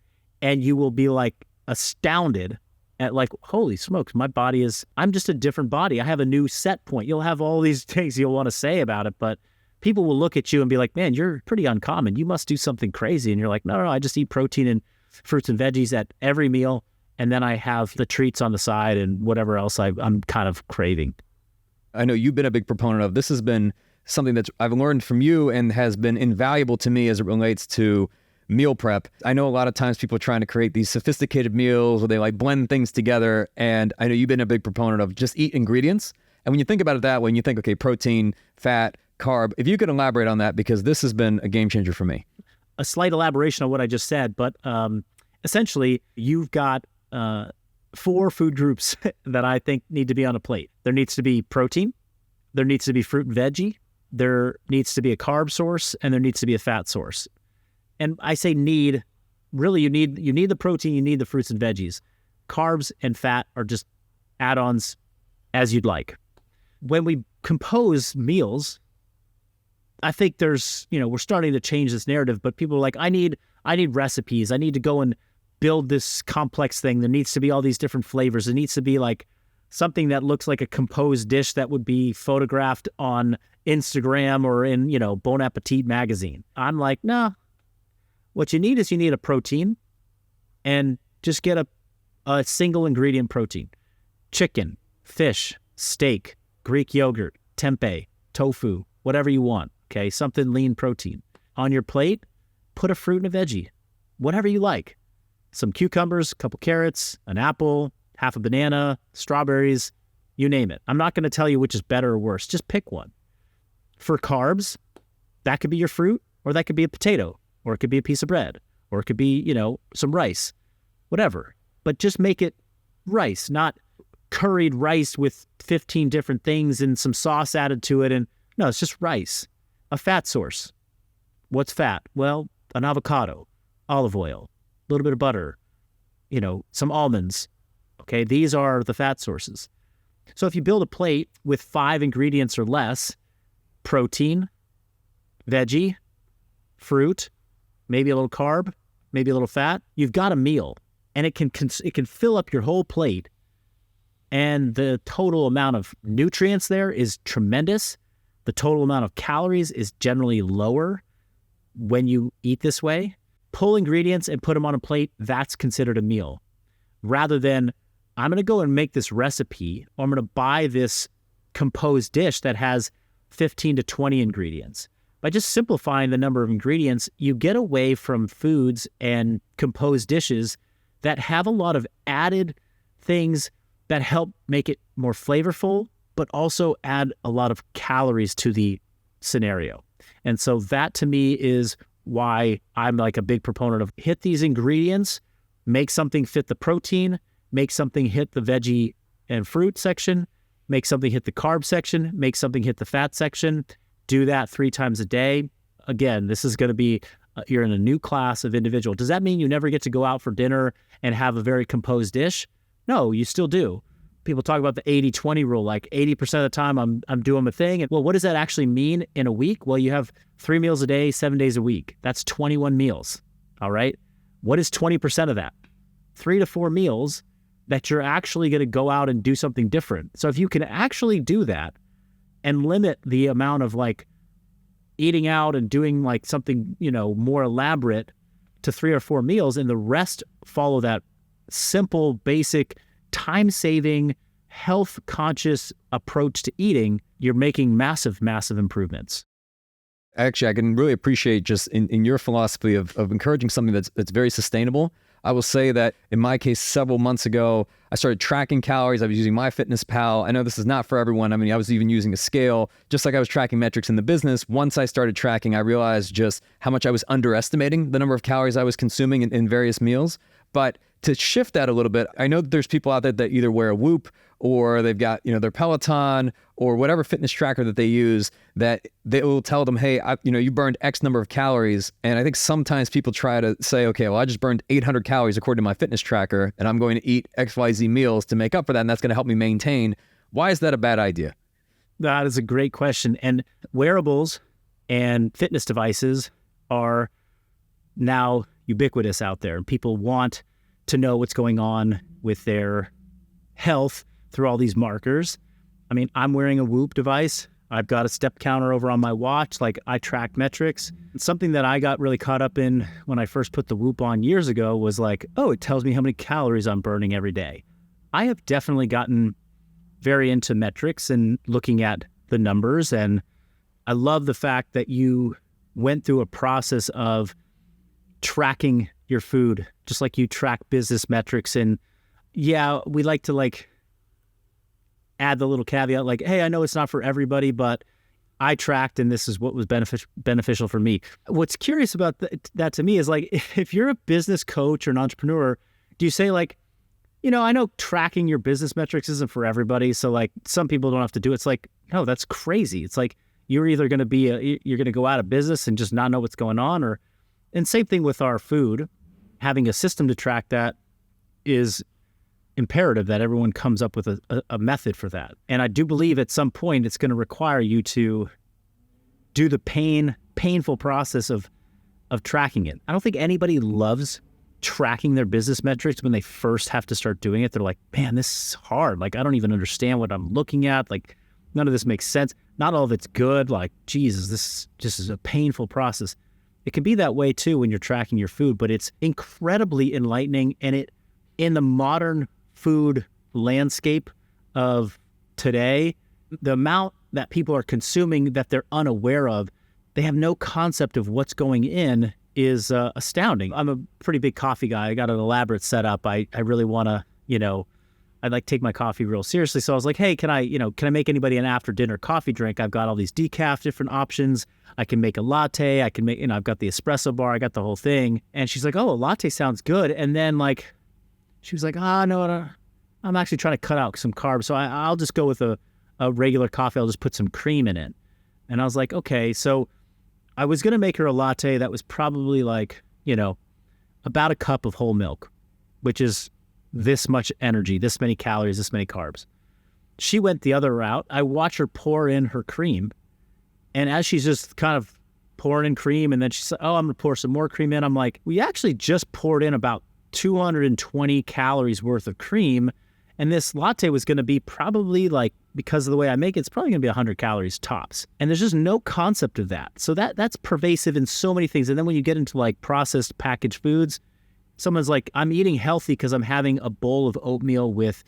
and you will be like astounded at like, holy smokes, my body is, I'm just a different body. I have a new set point. You'll have all these things you'll want to say about it, but people will look at you and be like, man, you're pretty uncommon. You must do something crazy. And you're like, no, I just eat protein and fruits and veggies at every meal. And then I have the treats on the side and whatever else I'm kind of craving. I know you've been a big proponent of this. Has been something that I've learned from you and has been invaluable to me as it relates to meal prep. I know a lot of times people are trying to create these sophisticated meals where they like blend things together. And I know you've been a big proponent of just eat ingredients. And when you think about it that way, and you think, okay, protein, fat, carb, if you could elaborate on that, because this has been a game changer for me. A slight elaboration on what I just said, but essentially you've got 4 food groups that I think need to be on a plate. There needs to be protein, there needs to be fruit and veggie, there needs to be a carb source, and there needs to be a fat source. And I say need, really you need the protein, you need the fruits and veggies. Carbs and fat are just add-ons as you'd like. When we compose meals, I think there's, we're starting to change this narrative, but people are like, I need recipes. I need to go and build this complex thing. There needs to be all these different flavors. It needs to be like something that looks like a composed dish that would be photographed on Instagram or in, Bon Appetit magazine. I'm like, nah. What you need is you need a protein, and just get a single ingredient protein. Chicken, fish, steak, Greek yogurt, tempeh, tofu, whatever you want. Okay, something lean protein. On your plate, put a fruit and a veggie, whatever you like. Some cucumbers, a couple carrots, an apple, half a banana, strawberries, you name it. I'm not going to tell you which is better or worse. Just pick one. For carbs, that could be your fruit, or that could be a potato, or it could be a piece of bread, or it could be, some rice, whatever. But just make it rice, not curried rice with 15 different things and some sauce added to it. And no, it's just rice. A fat source. What's fat? Well, an avocado, olive oil, a little bit of butter, some almonds. Okay, these are the fat sources. So if you build a plate with 5 ingredients or less, protein, veggie, fruit, maybe a little carb, maybe a little fat, you've got a meal, and it can fill up your whole plate. And the total amount of nutrients there is tremendous. The total amount of calories is generally lower when you eat this way. Pull ingredients and put them on a plate, that's considered a meal. Rather than, I'm going to go and make this recipe, or I'm going to buy this composed dish that has 15 to 20 ingredients. By just simplifying the number of ingredients, you get away from foods and composed dishes that have a lot of added things that help make it more flavorful, but also add a lot of calories to the scenario. And so that to me is why I'm like a big proponent of hit these ingredients, make something fit the protein, make something hit the veggie and fruit section, make something hit the carb section, make something hit the fat section. Do that 3 times a day. Again, this is going to be, you're in a new class of individual. Does that mean you never get to go out for dinner and have a very composed dish? No, you still do. People talk about the 80-20 rule, like 80% of the time I'm doing my thing. And well, what does that actually mean in a week? Well, you have 3 meals a day, 7 days a week. That's 21 meals. All right. What is 20% of that? 3 to 4 meals that you're actually going to go out and do something different. So if you can actually do that and limit the amount of like eating out and doing like something, more elaborate to 3 or 4 meals, and the rest follow that simple, basic, time-saving, health-conscious approach to eating, you're making massive, massive improvements. Actually, I can really appreciate just in your philosophy of encouraging something that's very sustainable. I will say that in my case, several months ago, I started tracking calories. I was using MyFitnessPal. I know this is not for everyone. I mean, I was even using a scale, just like I was tracking metrics in the business. Once I started tracking, I realized just how much I was underestimating the number of calories I was consuming in various meals. But to shift that a little bit, I know that there's people out there that either wear a Whoop or they've got, their Peloton or whatever fitness tracker that they use, that they will tell them, hey, you burned X number of calories. And I think sometimes people try to say, okay, well, I just burned 800 calories according to my fitness tracker, and I'm going to eat XYZ meals to make up for that, and that's going to help me maintain. Why is that a bad idea? That is a great question. And wearables and fitness devices are now ubiquitous out there. People want to know what's going on with their health through all these markers. I mean, I'm wearing a Whoop device. I've got a step counter over on my watch. Like, I track metrics. Something that I got really caught up in when I first put the Whoop on years ago was like, oh, it tells me how many calories I'm burning every day. I have definitely gotten very into metrics and looking at the numbers. And I love the fact that you went through a process of tracking your food, just like you track business metrics. And yeah, we like to add the little caveat, like, hey, I know it's not for everybody, but I tracked and this is what was beneficial for me. What's curious about that to me is, like, if you're a business coach or an entrepreneur, do you say, like, I know tracking your business metrics isn't for everybody, so like some people don't have to do it. It's like, no, that's crazy. It's like you're either going to you're going to go out of business and just not know what's going on, and same thing with our food. Having a system to track that is imperative, that everyone comes up with a method for that. And I do believe at some point it's going to require you to do the painful process of tracking it. I don't think anybody loves tracking their business metrics when they first have to start doing it. They're like, man, this is hard. Like, I don't even understand what I'm looking at. Like, none of this makes sense. Not all of it's good. Like, Jesus, this just is a painful process. It can be that way too when you're tracking your food, but it's incredibly enlightening. And in the modern food landscape of today, the amount that people are consuming that they're unaware of, they have no concept of what's going in, is astounding. I'm a pretty big coffee guy. I got an elaborate setup. I really want to, I like take my coffee real seriously. So I was like, hey, can I make anybody an after dinner coffee drink? I've got all these decaf different options. I can make a latte. I can make, I've got the espresso bar. I got the whole thing. And she's like, oh, a latte sounds good. And then she was like, no, I'm actually trying to cut out some carbs. So I'll just go with a regular coffee. I'll just put some cream in it. And I was like, okay. So I was going to make her a latte that was probably about a cup of whole milk, which is this much energy, this many calories, this many carbs. She went the other route. I watch her pour in her cream. And as she's just kind of pouring in cream, and then she said, oh, I'm going to pour some more cream in. I'm like, we actually just poured in about 220 calories worth of cream. And this latte was going to be probably, because of the way I make it, it's probably going to be 100 calories tops. And there's just no concept of that. So that's pervasive in so many things. And then when you get into processed packaged foods, someone's like, I'm eating healthy because I'm having a bowl of oatmeal with,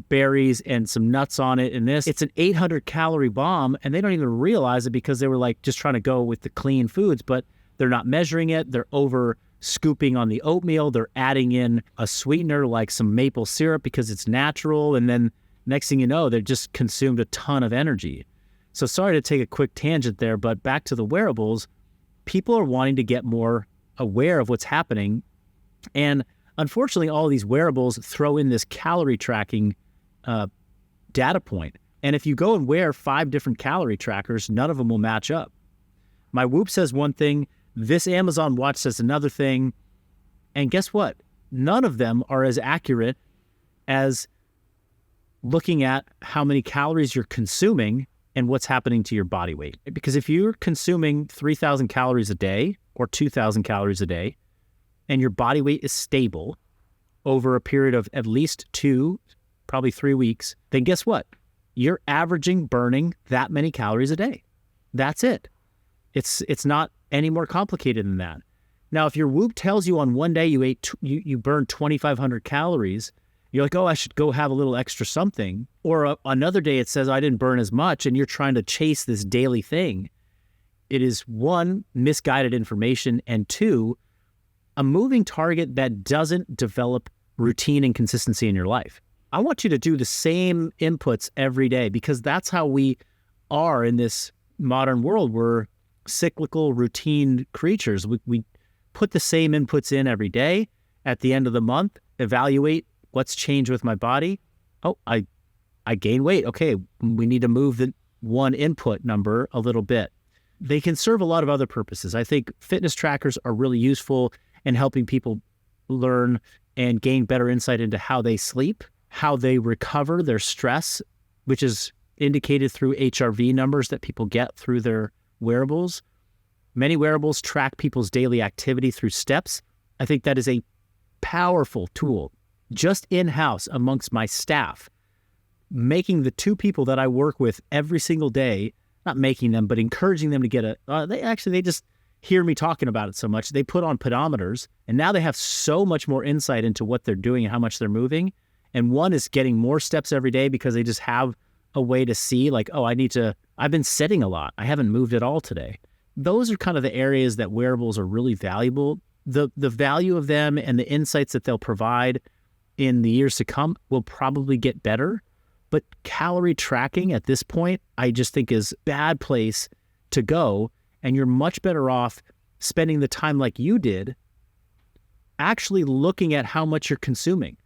berries and some nuts on it. And it's an 800 calorie bomb. And they don't even realize it because they were just trying to go with the clean foods, but they're not measuring it. They're over scooping on the oatmeal. They're adding in a sweetener like some maple syrup because it's natural. And then next thing you know, they've just consumed a ton of energy. So sorry to take a quick tangent there, but back to the wearables, people are wanting to get more aware of what's happening. And unfortunately, all of these wearables throw in this calorie tracking data point. And if you go and wear 5 different calorie trackers, none of them will match up. My Whoop says one thing, this Amazon watch says another thing. And guess what? None of them are as accurate as looking at how many calories you're consuming and what's happening to your body weight. Because if you're consuming 3,000 calories a day or 2,000 calories a day, and your body weight is stable, over a period of at least 2, probably 3 weeks, then guess what? You're averaging burning that many calories a day. That's it. It's not any more complicated than that. Now, if your Whoop tells you on one day you burned 2,500 calories, you're like, oh, I should go have a little extra something. Or another day it says I didn't burn as much, and you're trying to chase this daily thing. It is 1, misguided information, and 2, a moving target that doesn't develop routine and consistency in your life. I want you to do the same inputs every day, because that's how we are in this modern world. We're cyclical, routine creatures. We put the same inputs in every day. At the end of the month, evaluate what's changed with my body. Oh, I gained weight. Okay, we need to move the one input number a little bit. They can serve a lot of other purposes. I think fitness trackers are really useful in helping people learn and gain better insight into how they sleep, how they recover their stress, which is indicated through HRV numbers that people get through their wearables. Many wearables track people's daily activity through steps. I think that is a powerful tool. Just in-house amongst my staff, making the 2 people that I work with every single day, not making them, but encouraging them to get they just hear me talking about it so much. They put on pedometers, and now they have so much more insight into what they're doing and how much they're moving. And one is getting more steps every day because they just have a way to see like, oh, I've been sitting a lot. I haven't moved at all today. Those are kind of the areas that wearables are really valuable. The value of them and the insights that they'll provide in the years to come will probably get better. But calorie tracking at this point, I just think is a bad place to go. And you're much better off spending the time like you did, actually looking at how much you're consuming.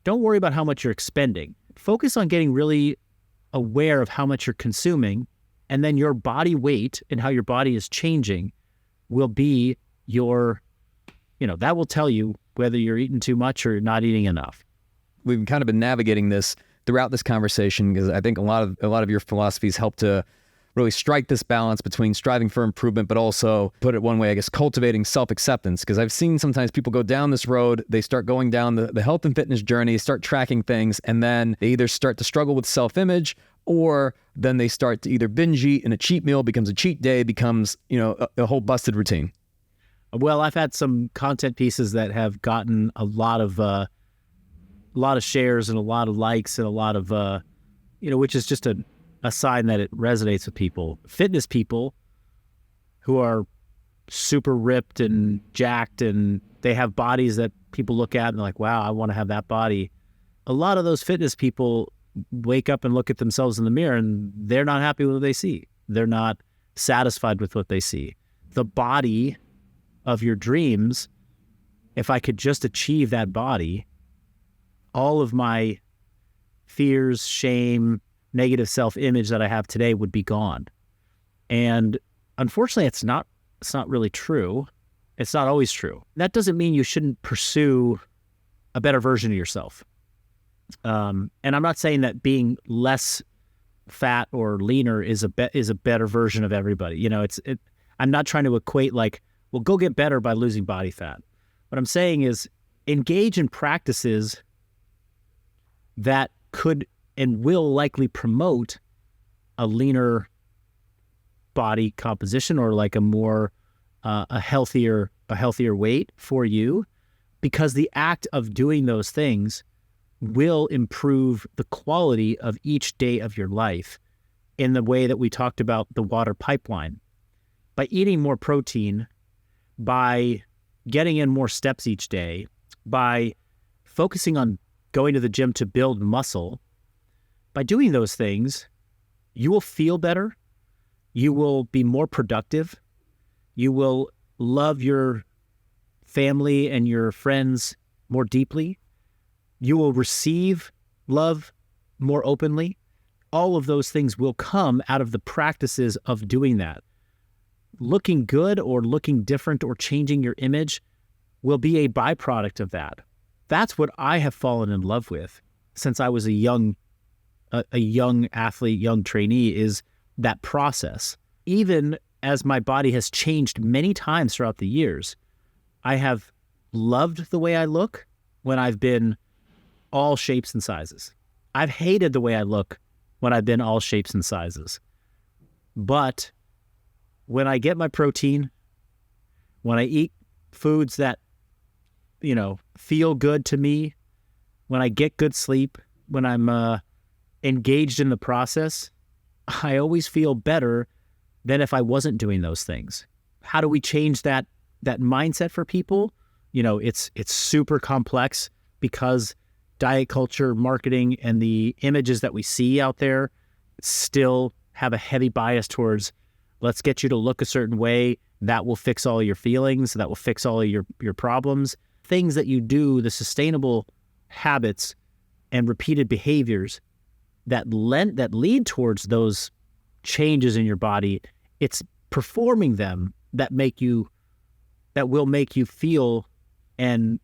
Don't worry about how much you're expending. Focus on getting really aware of how much you're consuming, and then your body weight and how your body is changing will be that will tell you whether you're eating too much or not eating enough. We've kind of been navigating this throughout this conversation because I think a lot of your philosophies help to really strike this balance between striving for improvement, but also, put it one way, I guess, cultivating self-acceptance. Because I've seen sometimes people go down this road, they start going down the health and fitness journey, start tracking things, and then they either start to struggle with self-image, or then they start to either binge eat, and a cheat meal becomes a cheat day, becomes, a whole busted routine. Well, I've had some content pieces that have gotten a lot of shares and a lot of likes and a lot of, which is just a sign that it resonates with people. Fitness people who are super ripped and jacked, and they have bodies that people look at and they're like, wow, I want to have that body. A lot of those fitness people wake up and look at themselves in the mirror and they're not happy with what they see. They're not satisfied with what they see. The body of your dreams, if I could just achieve that body, all of my fears, shame, negative self-image that I have today would be gone. And unfortunately, it's not really true. It's not always true. That doesn't mean you shouldn't pursue a better version of yourself. And I'm not saying that being less fat or leaner is a better version of everybody. I'm not trying to equate like, well, go get better by losing body fat. What I'm saying is engage in practices that could and will likely promote a leaner body composition, or like a more a healthier weight for you, because the act of doing those things will improve the quality of each day of your life in the way that we talked about the water pipeline. By eating more protein, by getting in more steps each day, by focusing on going to the gym to build muscle, by doing those things, you will feel better, you will be more productive, you will love your family and your friends more deeply, you will receive love more openly. All of those things will come out of the practices of doing that. Looking good or looking different or changing your image will be a byproduct of that. That's what I have fallen in love with since I was a young athlete, young trainee, is that process. Even as my body has changed many times throughout the years, I have loved the way I look. when I've been all shapes and sizes. I've hated the way I look when I've been all shapes and sizes. But when I get my protein, when I eat foods that, feel good to me, when I get good sleep, when I'm engaged in the process, I always feel better than if I wasn't doing those things. How do we change that mindset for people? It's super complex because diet culture, marketing, and the images that we see out there still have a heavy bias towards, let's get you to look a certain way. That will fix all your feelings. That will fix all of your problems. Things that you do, the sustainable habits and repeated behaviors that lead towards those changes in your body, it's performing them that will make you feel and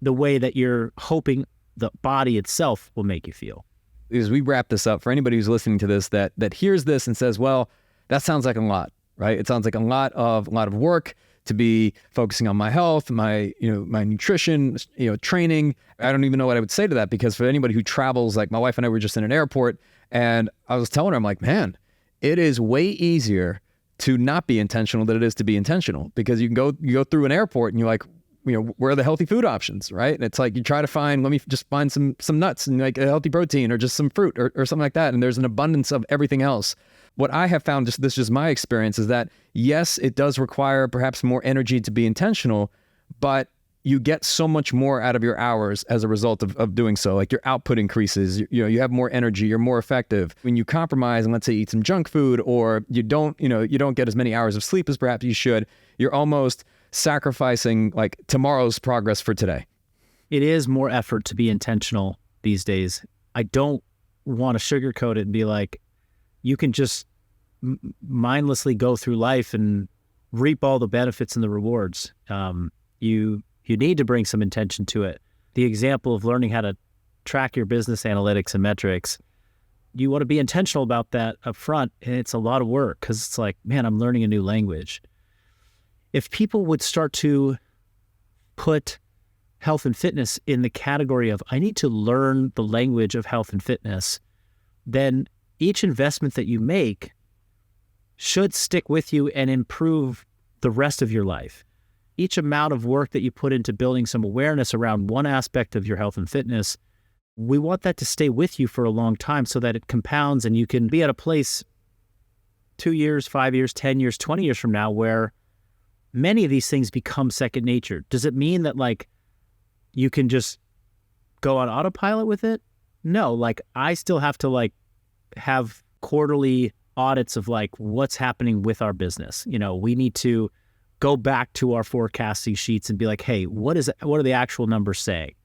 the way that you're hoping the body itself will make you feel. As we wrap this up, for anybody who's listening to this that hears this and says, well, that sounds like a lot, right? It sounds like a lot of work to be focusing on my health, my nutrition, training. I don't even know what I would say to that, because for anybody who travels, like my wife and I were just in an airport, and I was telling her, I'm like, man, it is way easier to not be intentional than it is to be intentional, because you go through an airport and you're like, where are the healthy food options, right? And it's like you try to find, let me just find some nuts and like a healthy protein or just some fruit or something like that. And there's an abundance of everything else. What I have found, this is just my experience, is that yes, it does require perhaps more energy to be intentional, but you get so much more out of your hours as a result of doing so. Like your output increases, you have more energy, you're more effective. When you compromise and let's say eat some junk food, or you don't get as many hours of sleep as perhaps you should, you're almost sacrificing like tomorrow's progress for today. It is more effort to be intentional these days. I don't want to sugarcoat it and be like, you can just mindlessly go through life and reap all the benefits and the rewards. You need to bring some intention to it. The example of learning how to track your business analytics and metrics, you want to be intentional about that up front. And it's a lot of work because it's like, man, I'm learning a new language. If people would start to put health and fitness in the category of, I need to learn the language of health and fitness, then each investment that you make should stick with you and improve the rest of your life. Each amount of work that you put into building some awareness around one aspect of your health and fitness, we want that to stay with you for a long time so that it compounds and you can be at a place 2 years, 5 years, 10 years, 20 years from now where many of these things become second nature. Does it mean that like you can just go on autopilot with it? No, like I still have to have quarterly audits of like what's happening with our business. We need to go back to our forecasting sheets and be like, hey, what are the actual numbers saying?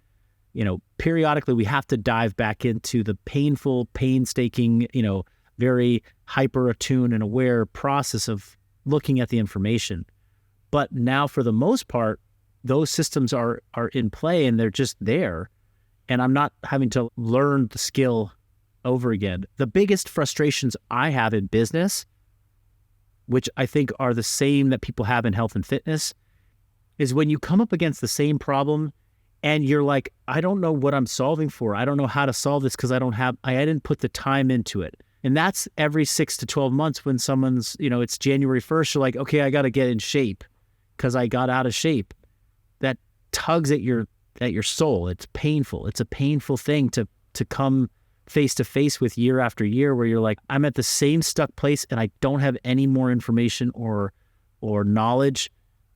Periodically we have to dive back into the painstaking, very hyper attuned and aware process of looking at the information. But now for the most part, those systems are in play and they're just there. And I'm not having to learn the skill over again. The biggest frustrations I have in business, which I think are the same that people have in health and fitness, is when you come up against the same problem and you're like, I don't know what I'm solving for. I don't know how to solve this because I didn't put the time into it. And that's every 6 to 12 months when someone's, it's January 1st, you're like, okay, I got to get in shape because I got out of shape. That tugs at your soul. It's painful. It's a painful thing to come face to face with year after year where you're like, I'm at the same stuck place and I don't have any more information or knowledge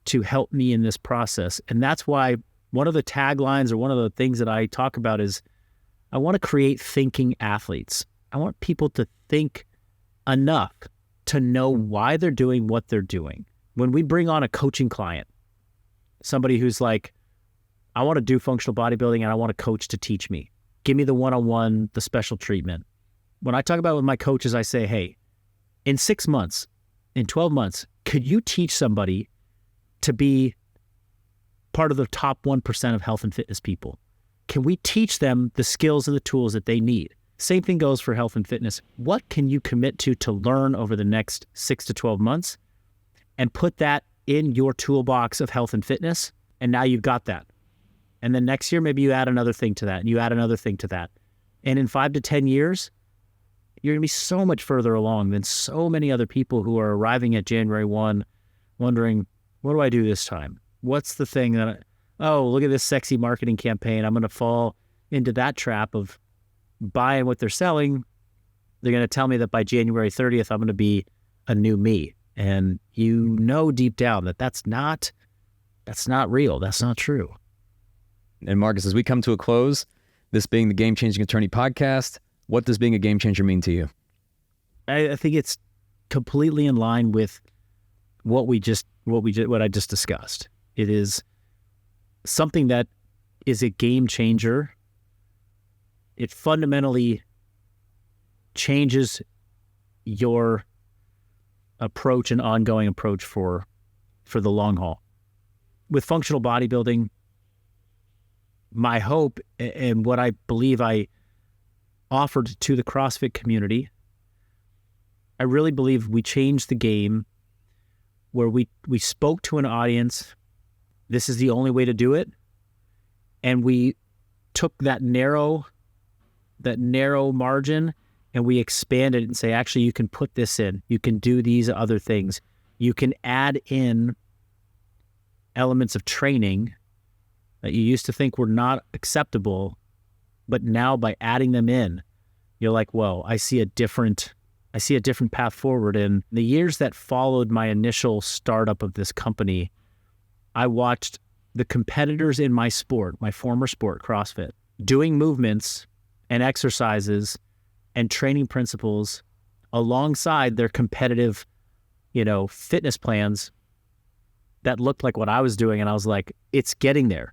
to help me in this process. And that's why one of the taglines or one of the things that I talk about is I want to create thinking athletes. I want people to think enough to know why they're doing what they're doing. When we bring on a coaching client, somebody who's like, I want to do functional bodybuilding and I want a coach to teach me. Give me the one-on-one, the special treatment. When I talk about it with my coaches, I say, hey, in 6 months, in 12 months, could you teach somebody to be part of the top 1% of health and fitness people? Can we teach them the skills and the tools that they need? Same thing goes for health and fitness. What can you commit to learn over the next 6 to 12 months and put that in your toolbox of health and fitness? And now you've got that. And then next year, maybe you add another thing to that, and you add another thing to that. And in 5 to 10 years, you're going to be so much further along than so many other people who are arriving at January 1 wondering, what do I do this time? What's the thing that, look at this sexy marketing campaign. I'm going to fall into that trap of buying what they're selling. They're going to tell me that by January 30th, I'm going to be a new me. And you know deep down that that's not real. That's not true. And Marcus, as we come to a close, this being the Game Changing Attorney podcast, what does being a game changer mean to you? I think it's completely in line with what I just discussed. It is something that is a game changer. It fundamentally changes your approach and ongoing approach for the long haul. With functional bodybuilding, my hope and what I believe I offered to the CrossFit community, I really believe we changed the game where we spoke to an audience. This is the only way to do it. And we took that narrow margin and we expanded it and say, actually, you can put this in. You can do these other things. You can add in elements of training that you used to think were not acceptable, but now by adding them in, you're like, whoa, I see a different path forward. In the years that followed my initial startup of this company, I watched the competitors in my sport, my former sport, CrossFit, doing movements and exercises and training principles alongside their competitive, fitness plans that looked like what I was doing. And I was like, it's getting there.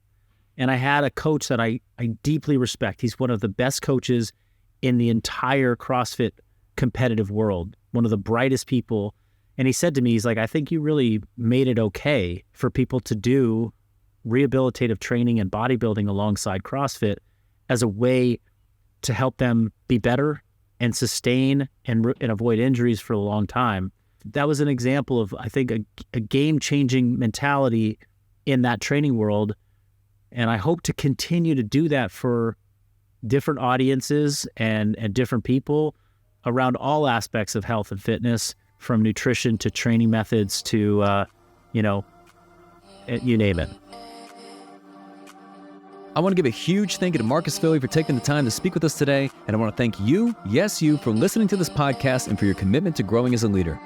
And I had a coach that I deeply respect. He's one of the best coaches in the entire CrossFit competitive world, one of the brightest people. And he said to me, he's like, I think you really made it okay for people to do rehabilitative training and bodybuilding alongside CrossFit as a way to help them be better and sustain and avoid injuries for a long time. That was an example of, I think, a game-changing mentality in that training world. And I hope to continue to do that for different audiences and different people around all aspects of health and fitness, from nutrition to training methods to, you name it. I want to give a huge thank you to Marcus Filly for taking the time to speak with us today. And I want to thank you, yes, you, for listening to this podcast and for your commitment to growing as a leader.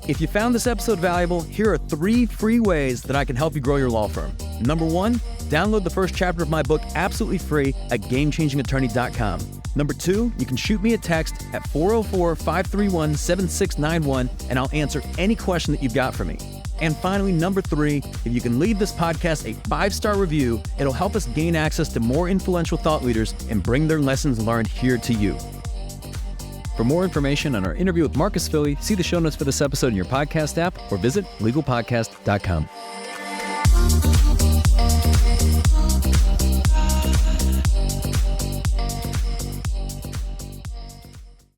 If you found this episode valuable, here are 3 free ways that I can help you grow your law firm. Number 1, download the first chapter of my book absolutely free at GameChangingAttorney.com. Number 2, you can shoot me a text at 404-531-7691 and I'll answer any question that you've got for me. And finally, number 3, if you can leave this podcast a 5-star review, it'll help us gain access to more influential thought leaders and bring their lessons learned here to you. For more information on our interview with Marcus Filly, see the show notes for this episode in your podcast app or visit legalpodcast.com.